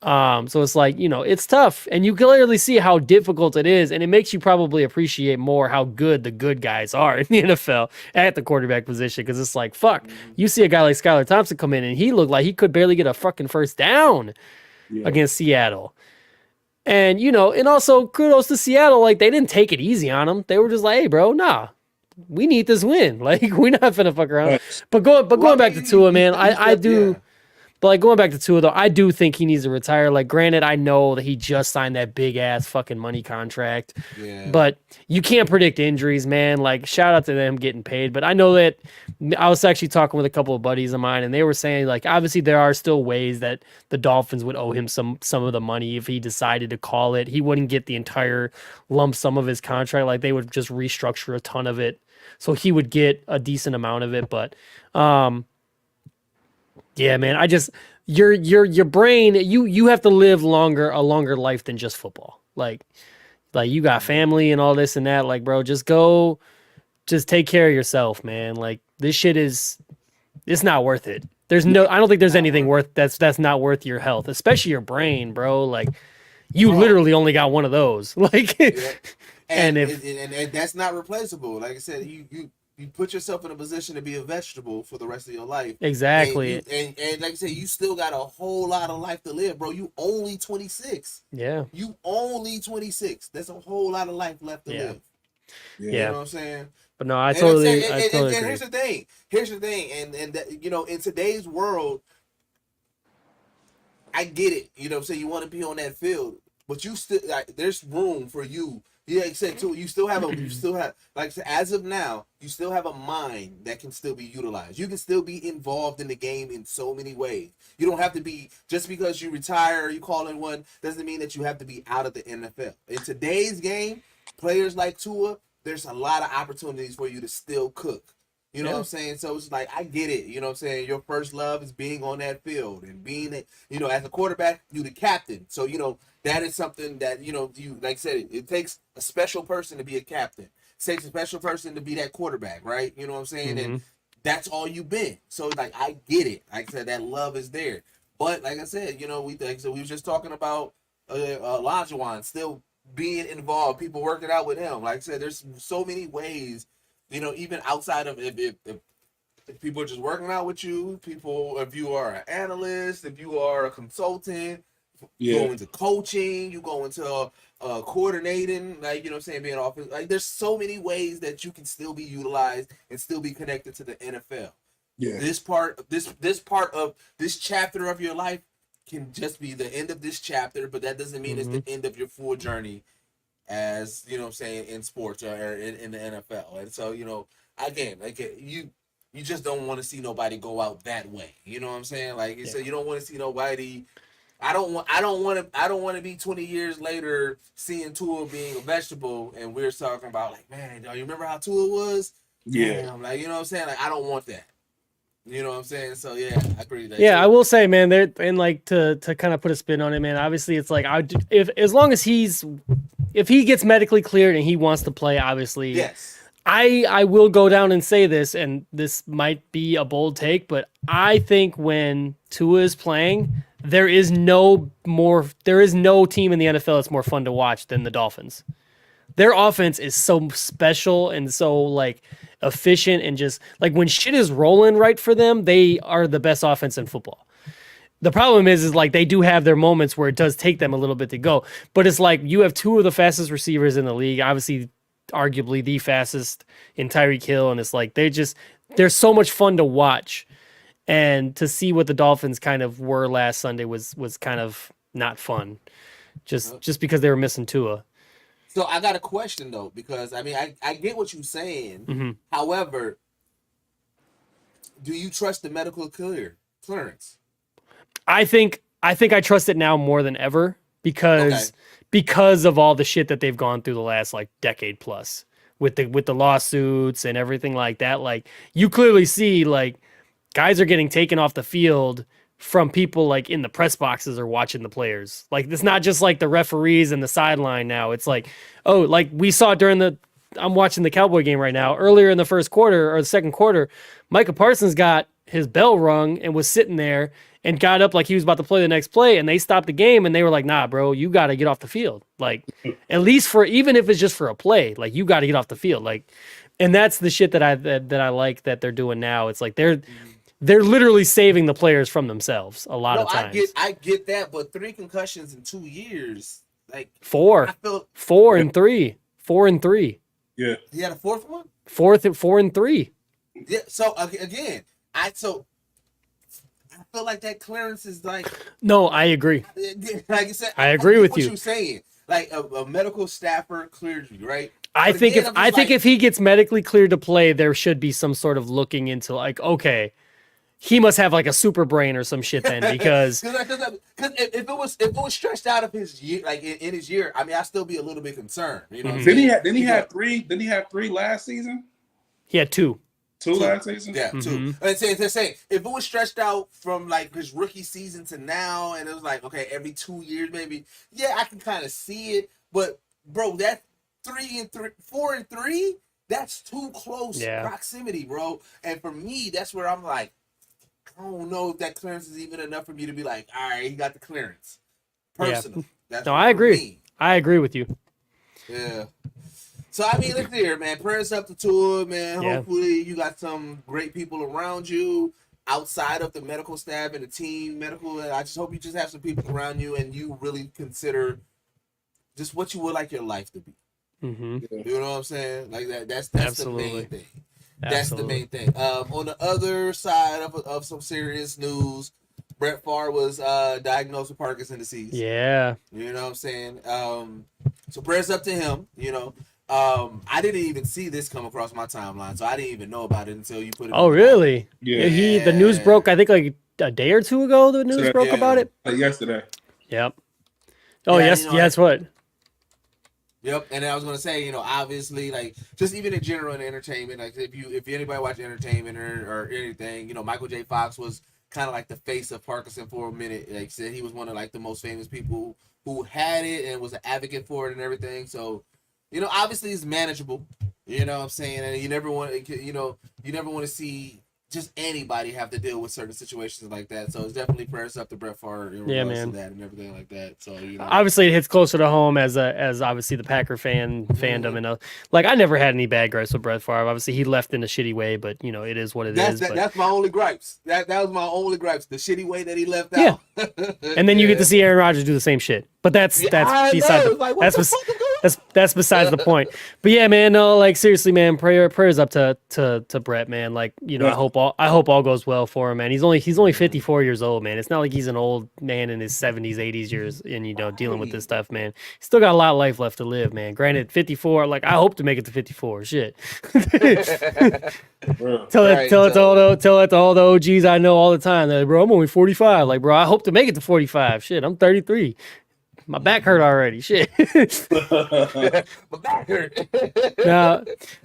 So it's like, it's tough, and you clearly see how difficult it is, and it makes you probably appreciate more how good the good guys are in the NFL at the quarterback position, because it's like, fuck, you see a guy like Skylar Thompson come in, and he looked like he could barely get a fucking first down against Seattle. And, and also kudos to Seattle, like they didn't take it easy on him. They were just like, hey, bro, nah, we need this win. Like, we're not finna fuck around. But going back to Tua, man, I do... Yeah. But like going back to Tua though, I do think he needs to retire. Like, granted, I know that he just signed that big ass fucking money contract. Yeah. But you can't predict injuries, man. Like, shout out to them getting paid. But I know that I was actually talking with a couple of buddies of mine, and they were saying, like, obviously there are still ways that the Dolphins would owe him some of the money if he decided to call it. He wouldn't get the entire lump sum of his contract. Like, they would just restructure a ton of it, so he would get a decent amount of it. But yeah, man, I just your brain, you have to live a longer life than just football. Like you got family and all this and that. Like, bro, just take care of yourself, man. Like, this shit it's not worth it. I don't think there's anything worth that's not worth your health, especially your brain, bro. Like, you literally only got one of those. Like, and that's not replaceable. Like I said, you put yourself in a position to be a vegetable for the rest of your life. Exactly. And like I said, you still got a whole lot of life to live, bro. You only 26. Yeah. You only 26. That's a whole lot of life left to live. Yeah. You know what I'm saying? But no, I totally agree. And here's the thing. And that, in today's world, I get it. You know what I'm saying? You want to be on that field, but you still, like, there's room for you. Yeah, like I said too, you still have, like I said, as of now, you still have a mind that can still be utilized. You can still be involved in the game in so many ways. You don't have to be, just because you retire or you call in one, doesn't mean that you have to be out of the NFL. In today's game, players like Tua, there's a lot of opportunities for you to still cook. You know what I'm saying? So it's like, I get it. You know what I'm saying? Your first love is being on that field and being, as a quarterback, you the captain. So, that is something that, you like I said, it takes a special person to be a captain. It takes a special person to be that quarterback, right? You know what I'm saying? Mm-hmm. And that's all you've been. So, like, I get it. Like I said, that love is there. But, like I said, we were just talking about Olajuwon still being involved, people working out with him. Like I said, there's so many ways, even outside of if people are just working out with you, if you are an analyst, if you are a consultant, you go into coaching, you go into coordinating, like, you know what I'm saying, being offense. Like, there's so many ways that you can still be utilized and still be connected to the NFL. Yeah. This part of this chapter of your life can just be the end of this chapter, but that doesn't mean it's the end of your full journey as, you know what I'm saying, in sports or in the NFL. And so, again, like, you just don't want to see nobody go out that way. You know what I'm saying? Like, so you don't want to see nobody. I don't want to be 20 years later seeing Tua being a vegetable, and we're talking about, like, man, do you remember how Tua was? Yeah. Damn, like, you know what I'm saying? Like, I don't want that. You know what I'm saying? So yeah, I agree with that. Yeah, too. I will say, man, there and like to kind of put a spin on it, man. Obviously, it's like if as long as if he gets medically cleared and he wants to play, obviously, Yes. I will go down and say this, and this might be a bold take, but I think when Tua is playing, there is no team in the NFL that's more fun to watch than the Dolphins. Their offense is so special and so like efficient and just like when shit is rolling right for them, they are the best offense in football. The problem is like they do have their moments where it does take them a little bit to go, but it's like you have two of the fastest receivers in the league, obviously, arguably the fastest in Tyreek Hill, and it's like they're so much fun to watch, and to see what the Dolphins kind of were last Sunday was kind of not fun, just because they were missing Tua. So I got a question though, because I mean I get what you're saying. Mm-hmm. However, do you trust the medical clearance? I think I trust it now more than ever because of all the shit that they've gone through the last like decade plus with the lawsuits and everything like that. Like you clearly see like guys are getting taken off the field from people like in the press boxes or watching the players. Like it's not just like the referees and the sideline now. It's like, oh, like we saw I'm watching the Cowboy game right now. Earlier in the first quarter or the second quarter, Micah Parsons got his bell rung and was sitting there and got up like he was about to play the next play, and they stopped the game and they were like, nah, bro, you got to get off the field. Like, at least even if it's just for a play, like you got to get off the field. Like, and that's the shit that I like that they're doing now. It's like they're literally saving the players from themselves a lot of times. I get that, but 3 concussions in 2 years, like 4 and 3. 4 and 3. Yeah. He had a 4th one? 4 and 3. Yeah, so again, I feel like that clearance is like. No, I agree. Like you said, I agree with what you. you're saying. Like a medical staffer cleared you, right? I think if he gets medically cleared to play, there should be some sort of looking into like, okay, he must have like a super brain or some shit then because if it was stretched out of his year, like in his year, I mean, I'd still be a little bit concerned. You know, Didn't he have 3? Didn't he have 3 last season? he had 2. 2 last season? Yeah, 2. And they're saying if it was stretched out from like his rookie season to now, and it was like okay, every 2 years maybe, yeah, I can kind of see it. But bro, that 4 and 3, that's too close proximity, bro. And for me, that's where I'm like, I don't know if that clearance is even enough for me to be like, all right, he got the clearance. Personally, no, I agree. I agree with you. Yeah. So I mean, look here, man. Prayers up to Tua, man. Yeah. Hopefully, you got some great people around you outside of the medical staff and the team medical. I just hope you just have some people around you, and you really consider just what you would like your life to be. Mm-hmm. You know what I'm saying? Like that. That's Absolutely. the main thing. That's the main thing. On the other side of some serious news, Brett Favre was diagnosed with Parkinson's disease. Yeah. You know what I'm saying? So prayers up to him. You know, I didn't even see this come across my timeline, so I didn't even know about it until you put it. Oh, really? Yeah. The news broke, I think, like a day or 2 ago. The news broke about it. Yesterday. Yep. Oh, yes. You know, yes. What? Yep, and I was gonna say, you know, obviously, like just even in general in entertainment, like if anybody watch entertainment or anything, you know, Michael J. Fox was kind of like the face of Parkinson for a minute. Like said, he was one of like the most famous people who had it and was an advocate for it and everything. So, you know, obviously it's manageable. You know what I'm saying? And you never want to see just anybody have to deal with certain situations like that. So it's definitely prayers up to Brett Favre in regards to that and everything like that. So you know, obviously it hits closer to home as obviously the Packer fandom and like I never had any bad gripes with Brett Favre. Obviously he left in a shitty way, but you know it is what it is. That's my only gripes. That was my only gripes. The shitty way that he left out. And then you get to see Aaron Rodgers do the same shit. But that's besides the point. But yeah, man, no, like seriously, man, prayers up to Brett, man. Like, you know, I hope all goes well for him, man. He's only 54 years old, man. It's not like he's an old man in his 70s, 80s years and you know, dealing with this stuff, man. He's still got a lot of life left to live, man. Granted, 54, like I hope to make it to 54. Shit. Tell it to all the OGs I know all the time that, bro, I'm only 45. Like, bro, I hope to make it to 45. Shit, I'm 33. My back hurt already. Shit. My back hurt.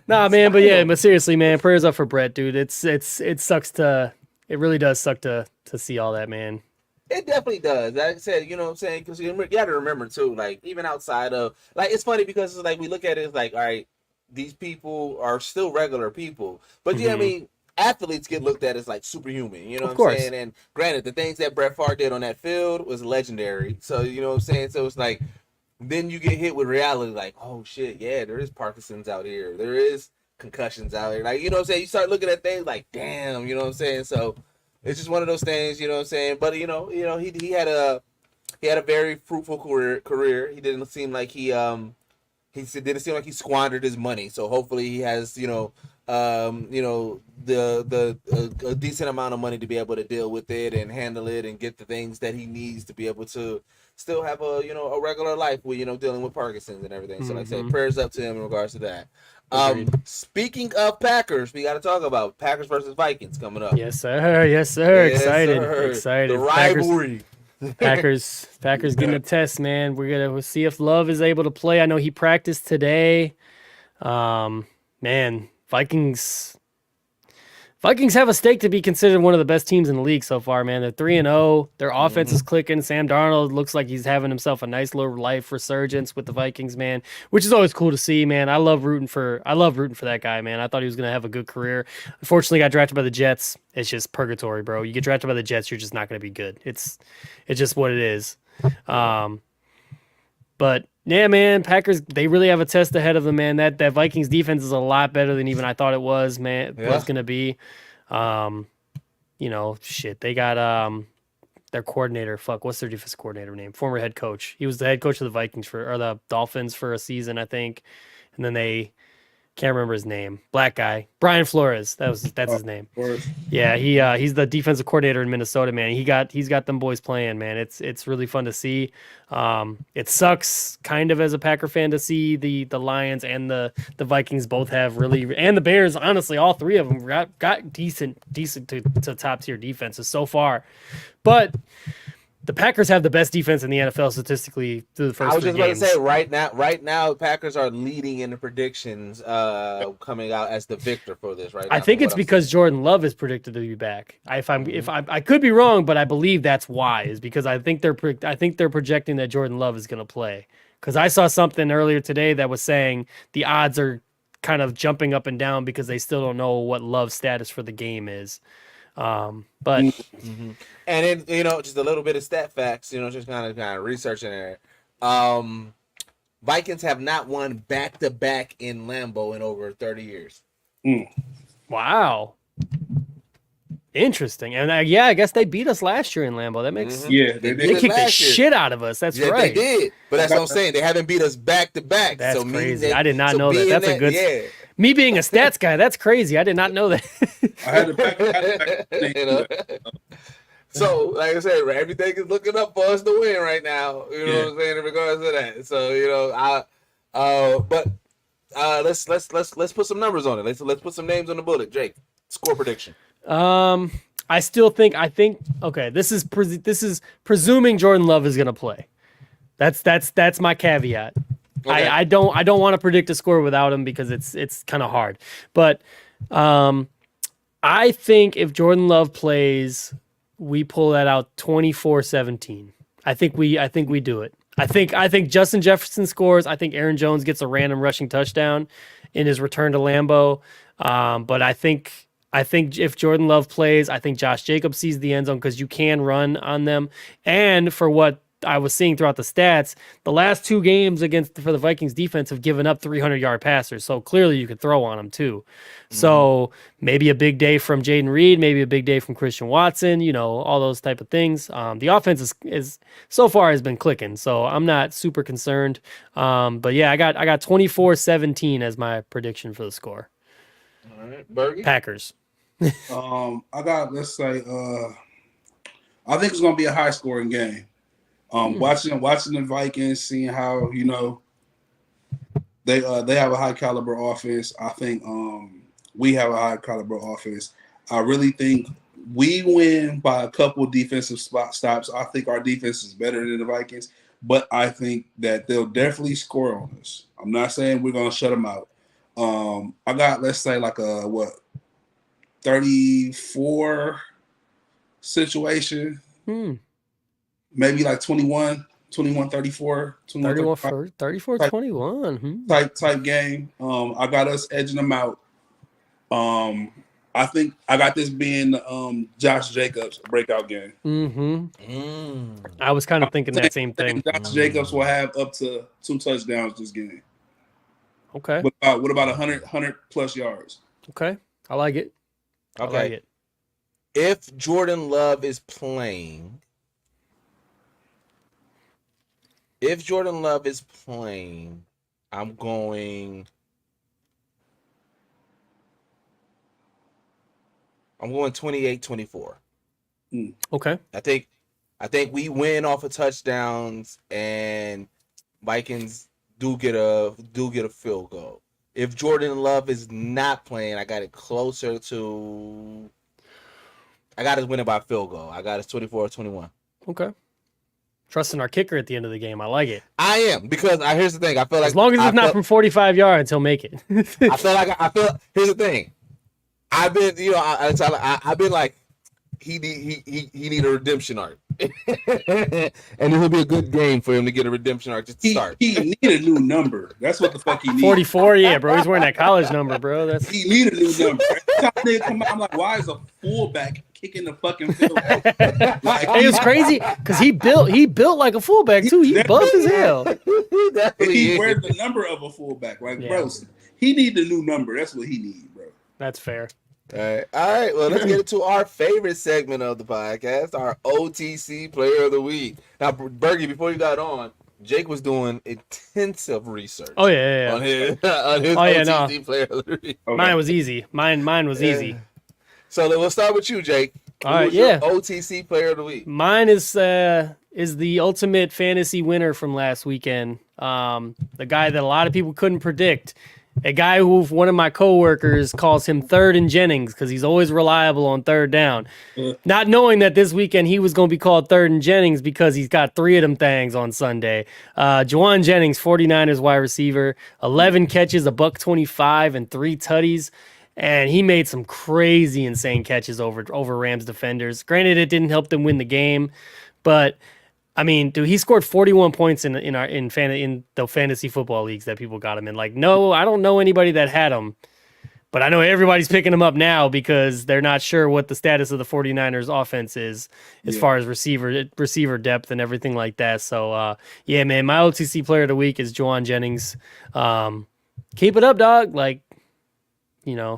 nah, man. But yeah, but seriously, man, prayers up for Brett, dude. It sucks to it really does suck to see all that, man. It definitely does. Like I said, you know what I'm saying? Because you got to remember too, like even outside of like, it's funny because it's like we look at it as like, all right, these people are still regular people, but yeah, I mean, athletes get looked at as like superhuman. You know what I'm saying? And granted, the things that Brett Favre did on that field was legendary. So you know what I'm saying? So it's like then you get hit with reality, like, oh shit, yeah, there is Parkinson's out here, there is concussions out here. Like, you know what I'm saying? You start looking at things like, damn, you know what I'm saying? So it's just one of those things, you know what I'm saying? But he had a very fruitful career. He didn't seem like he didn't seem like he squandered his money. So hopefully he has a decent amount of money to be able to deal with it and handle it and get the things that he needs to be able to still have a regular life with dealing with Parkinson's and everything. So like I said, prayers up to him in regards to that. Speaking of Packers, we got to talk about Packers versus Vikings coming up. Yes, sir. Yes, sir. Excited. The rivalry. Packers getting a test, man. We'll see if Love is able to play. I know he practiced today. Man, Vikings have a stake to be considered one of the best teams in the league so far, man. They're 3-0. Their offense is clicking. Sam Darnold looks like he's having himself a nice little life resurgence with the Vikings, man, which is always cool to see, man. I love rooting for that guy, man. I thought he was going to have a good career. Unfortunately, got drafted by the Jets. It's just purgatory, bro. You get drafted by the Jets, you're just not going to be good. It's just what it is. But yeah, man, Packers, they really have a test ahead of them, man. That Vikings defense is a lot better than even I thought it was, man. Yeah. Was going to be. They got their coordinator. What's their defensive coordinator name? Former head coach. He was the head coach of the Vikings or the Dolphins for a season, I think. And then they can't remember his name. Black guy, Brian Flores. That's his name. Yeah, he's the defensive coordinator in Minnesota, man. He's got them boys playing, man. It's really fun to see. It sucks kind of as a Packer fan to see the Lions and the Vikings both have really, and the Bears, honestly, all three of them got decent to top tier defenses so far, but the Packers have the best defense in the NFL statistically through the first 3 games. I was just going to say, right now, Packers are leading in the predictions coming out as the victor for this, right now. I think it's because Jordan Love is predicted to be back. I could be wrong, but I believe that's why, is because I think they're projecting that Jordan Love is going to play. Because I saw something earlier today that was saying the odds are kind of jumping up and down because they still don't know what Love's status for the game is. And then just a little bit of stat facts, just kind of researching there. Vikings have not won back-to-back in Lambeau in over 30 years. Wow, interesting. And I guess they beat us last year in Lambeau. That makes they kicked the shit out of us. That's right. They did, but that's what I'm saying. They haven't beat us back-to-back. That's crazy. I did not know that. That's a good. Yeah. Me being a stats guy, that's crazy. I did not know that. I had to back. So, like I said, everything is looking up for us to win right now. You know what I'm saying in regards to that. So, let's put some numbers on it. Let's put some names on the bullet. Jake, score prediction. I think. Okay, this is presuming Jordan Love is gonna play. That's my caveat. Okay. I don't want to predict a score without him because it's kind of hard. But I think if Jordan Love plays, we pull that out 24-17. I think we do it. I think Justin Jefferson scores. I think Aaron Jones gets a random rushing touchdown in his return to Lambeau. But I think if Jordan Love plays, I think Josh Jacobs sees the end zone because you can run on them. And for what I was seeing throughout the stats, the last 2 games for the Vikings defense have given up 300-yard passers. So clearly you could throw on them too. So maybe a big day from Jaden Reed, maybe a big day from Christian Watson, all those type of things. The offense is so far has been clicking, so I'm not super concerned. But yeah, I got 24-17 as my prediction for the score. All right, Bergie? Packers. I got, let's say, I think it's going to be a high-scoring game. Watching the Vikings, seeing how they have a high caliber offense. I think we have a high caliber offense. I really think we win by a couple defensive stops. I think our defense is better than the Vikings, but I think that they'll definitely score on us. I'm not saying we're gonna shut them out. I got, let's say, like a 34 situation. Maybe like 21, 34, 34, 21. Type game. I got us edging them out. I think I got this being Josh Jacobs breakout game. I was kind of thinking that same thing. Josh Jacobs will have up to 2 touchdowns this game. Okay. What about 100 plus yards? Okay. I like it. Okay. I like it. If Jordan Love is playing, I'm going 28-24. Okay. I think we win off of touchdowns, and Vikings do get a field goal. If Jordan Love is not playing, I got it closer to. I got us winning by field goal. I got us 24-21. Okay. Trusting our kicker at the end of the game. I like it. I am, because here's the thing. I feel like as long as it's not from 45 yards, he'll make it. I feel. Here's the thing. I've been, I've been like, he need a redemption arc, and it'll be a good game for him to get a redemption arc just to start. He need a new number. That's what the fuck he needs. 44, yeah, bro. He's wearing that college number, bro. He need a new number. Every time they come out, I'm like, why is a fullback kicking the fucking field goal? It was crazy because he built like a fullback too. He buff as hell. He wears the number of a fullback. Like, bro, he need the new number. That's what he need, bro. That's fair. All right. Well, let's get into our favorite segment of the podcast, our OTC Player of the Week. Now, Bergie, before you got on, Jake was doing intensive research. Oh yeah. On his OTC Player of the Week. Okay. Mine was easy. Mine was easy. So we'll start with you, Jake. All right. Your OTC Player of the Week. Mine is the ultimate fantasy winner from last weekend. The guy that a lot of people couldn't predict. A guy who one of my coworkers calls him Third and Jennings because he's always reliable on third down. Not knowing that this weekend he was going to be called Third and Jennings because he's got 3 of them things on Sunday. Juwan Jennings, 49ers wide receiver, 11 catches, $125, and 3 tutties. And he made some crazy, insane catches over Rams defenders. Granted, it didn't help them win the game, but I mean, dude, he scored 41 points in the fantasy football leagues that people got him in. Like, no, I don't know anybody that had him, but I know everybody's picking him up now because they're not sure what the status of the 49ers offense is as far as receiver depth and everything like that. So, yeah, man, my OTC player of the week is Juwan Jennings. Keep it up, dog. Like, going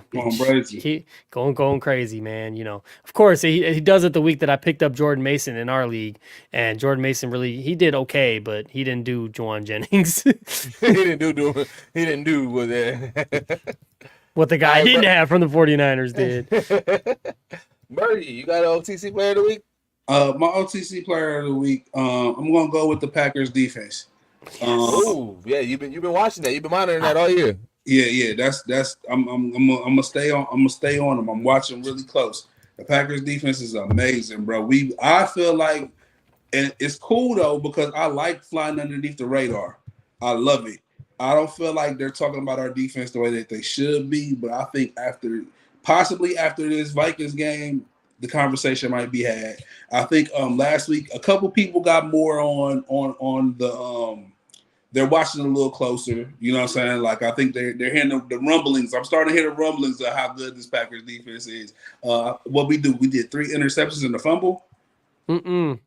crazy, man. Of course, he does it the week that I picked up Jordan Mason in our league, and Jordan Mason he did okay, but he didn't do Juwan Jennings. he didn't do with it. What the guy didn't have from the 49ers did. Birdie, you got an OTC player of the week? My OTC player of the week, I'm gonna go with the Packers defense. You've been watching that. You've been monitoring that all year. Yeah. That's I'm gonna stay on them. I'm watching really close. The Packers defense is amazing, bro. I feel like, and it's cool though because I like flying underneath the radar. I love it. I don't feel like they're talking about our defense the way that they should be, but I think possibly after this Vikings game, the conversation might be had. I think last week a couple people got more on the they're watching a little closer. You know what I'm saying? Like, I think they're hearing the rumblings. I'm starting to hear the rumblings of how good this Packers defense is. What we did 3 interceptions and a fumble. Two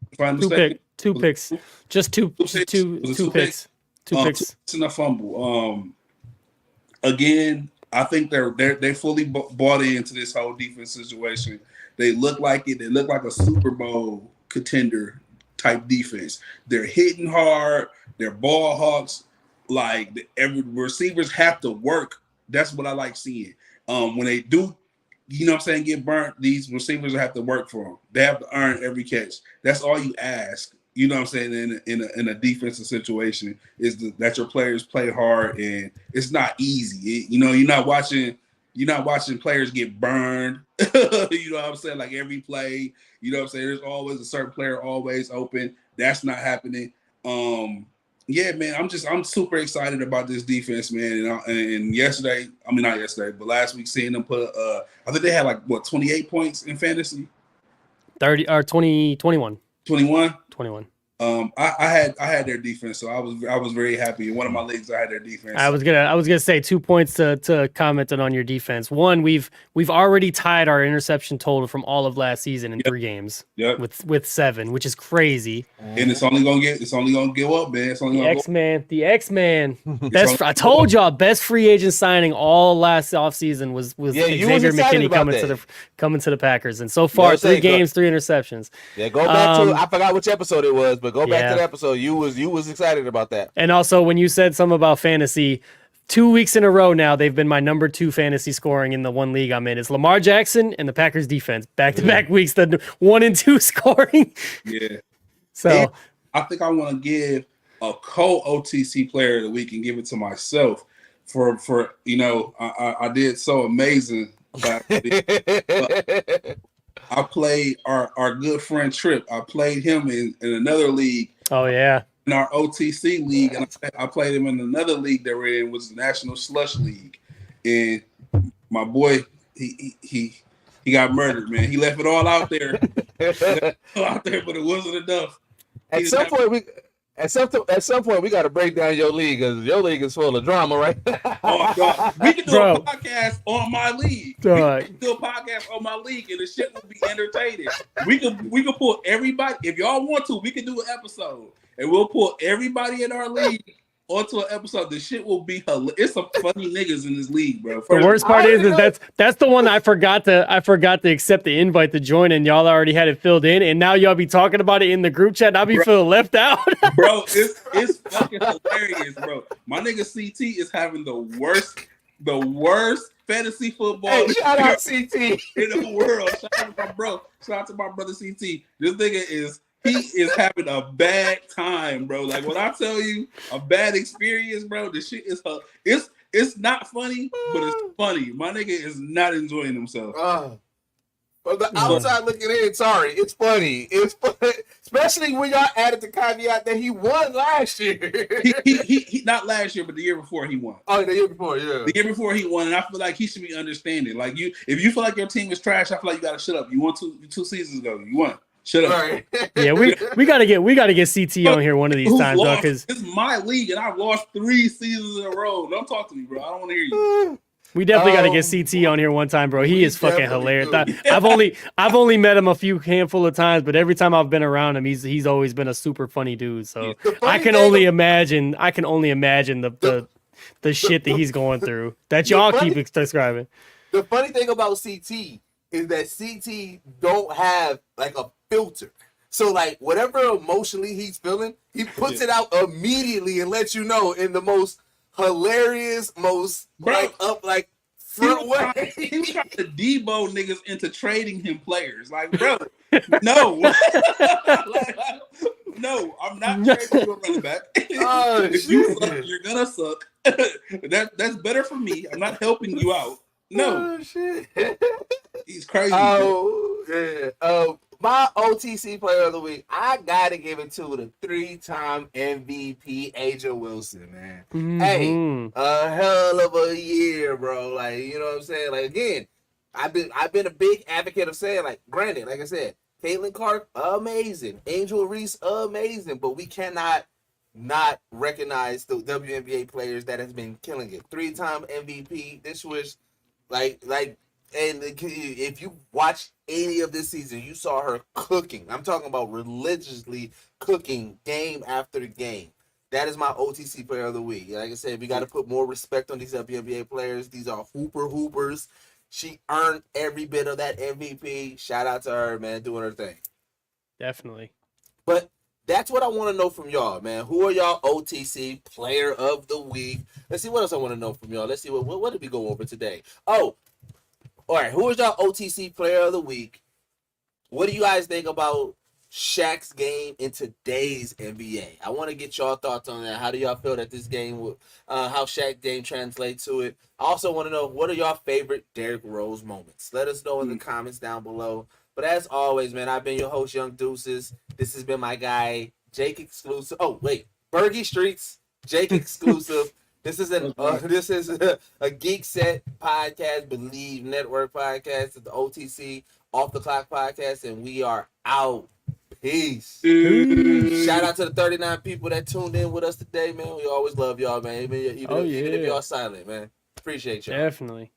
picks. Just two picks. Two picks and a fumble. Again, I think they fully bought into this whole defense situation. They look like it. They look like a Super Bowl contender type defense. They're hitting hard. They're ball hawks. Like, every receivers have to work. That's what I like seeing. When they do, get burnt, these receivers have to work for them. They have to earn every catch. That's all you ask. You know what I'm saying? In a defensive situation, is that your players play hard, and it's not easy. You're not watching players get burned. You know what I'm saying? Like, every play, you know what I'm saying? There's always a certain player always open. That's not happening. Yeah, man, I'm super excited about this defense, man. And not yesterday, but last week seeing them put I think they had 28 points in fantasy. 30 or 20, 21. 21. 21. I had their defense, so I was very happy. In one of my leagues, I had their defense. I was gonna say 2 points to comment on your defense. One, we've already tied our interception total from all of last season in 3 games. Yep. With 7, which is crazy. And it's only gonna go up, man. It's only the X-Man. I told y'all, best free agent signing all last offseason was Xavier McKinney coming to the Packers. And so far, 3 games, 3 interceptions. Yeah, go back to I forgot which episode it was, but go back to the episode. You was excited about that. And also when you said something about fantasy, 2 weeks in a row now, they've been my number 2 fantasy scoring in the one league I'm in. It's Lamar Jackson and the Packers defense. Back-to-back weeks, the 1 and 2 scoring. Yeah. So and I think I want to give a co-OTC player of the week and give it to myself for I did so amazing. I played our good friend Trip. I played him in another league. Oh yeah. In our OTC league, and I played him in another league that we're in, was the National Slush League. And my boy, he got murdered, man. He left it all out there. But it wasn't enough. At some point, we got to break down your league because your league is full of drama, right? Oh my God, we can do a podcast on my league. We can do a podcast on my league, and the shit will be entertaining. We can pull everybody. If y'all want to, we can do an episode, and we'll pull everybody in our league onto an episode. The shit will be hilarious. It's some funny niggas in this league, bro. The worst part is that's the one that I forgot to accept the invite to join, and y'all already had it filled in, and now y'all be talking about it in the group chat, and I'll be feeling left out. Bro, it's fucking hilarious, bro. My nigga CT is having the worst fantasy football shout out CT in the world. Shout out to my bro. Shout out to my brother CT. This nigga he is having a bad time, bro. Like when I tell you a bad experience, bro, the shit is it's not funny, but it's funny. My nigga is not enjoying himself. From the outside looking in, sorry, it's funny. It's funny, especially when y'all added the caveat that he won last year. he not last year, but the year before he won. Oh, the year before, yeah. The year before he won, and I feel like he should be understanding. Like if you feel like your team is trash, I feel like you gotta shut up. You won two seasons ago. You won. Shut up. Right. Yeah, we gotta get CT on here one of these times, though, because it's my league and I've lost 3 seasons in a row. Don't talk to me, bro. I don't want to hear you. We definitely got to get CT on here one time, bro. He is fucking hilarious. I've only met him a handful of times, but every time I've been around him, he's always been a super funny dude. So I can only imagine the shit that he's going through that y'all keep describing. The funny thing about CT is that CT don't have like a filter. So like whatever emotionally he's feeling, he puts it out immediately and lets you know in the most hilarious, most front way. He was trying to Debo niggas into trading him players. Like, bro, no. No, I'm not trading you a running back. If you suck, you're gonna suck. That's better for me. I'm not helping you out. No. Oh, shit. He's crazy. Oh, yeah. My OTC player of the week, I gotta give it to the 3-time MVP A'ja Wilson, man. Mm-hmm. Hey, a hell of a year, bro. Like, you know what I'm saying? Like, again, I've been a big advocate of saying, like, granted, like I said, Caitlin Clark, amazing. Angel Reese, amazing. But we cannot not recognize the WNBA players that has been killing it. 3-time MVP. This was like. And if you watch any of this season, you saw her cooking. I'm talking about religiously cooking game after game. That is my OTC player of the week. Like I said, we got to put more respect on these WNBA players. These are hoopers. She earned every bit of that MVP. Shout out to her, man, doing her thing. Definitely. But that's what I want to know from y'all, man. Who are y'all OTC player of the week? Let's see what else I want to know from y'all. Let's see what did we go over today? Oh, all right, who is y'all OTC player of the week? What do you guys think about Shaq's game in today's NBA? I want to get y'all thoughts on that. How do y'all feel that this game, how Shaq's game translates to it? I also want to know, what are y'all favorite Derrick Rose moments? Let us know in the comments down below. But as always, man, I've been your host, Young Deuces. This has been my guy, Jake Exclusive. Oh, wait, Bergie Streets, Jake Exclusive. This is a Geek Set podcast, Believe Network podcast, the OTC Off the Clock podcast, and we are out. Peace. Shout out to the 39 people that tuned in with us today, man. We always love y'all, man. Even if y'all silent, man. Appreciate y'all. Definitely.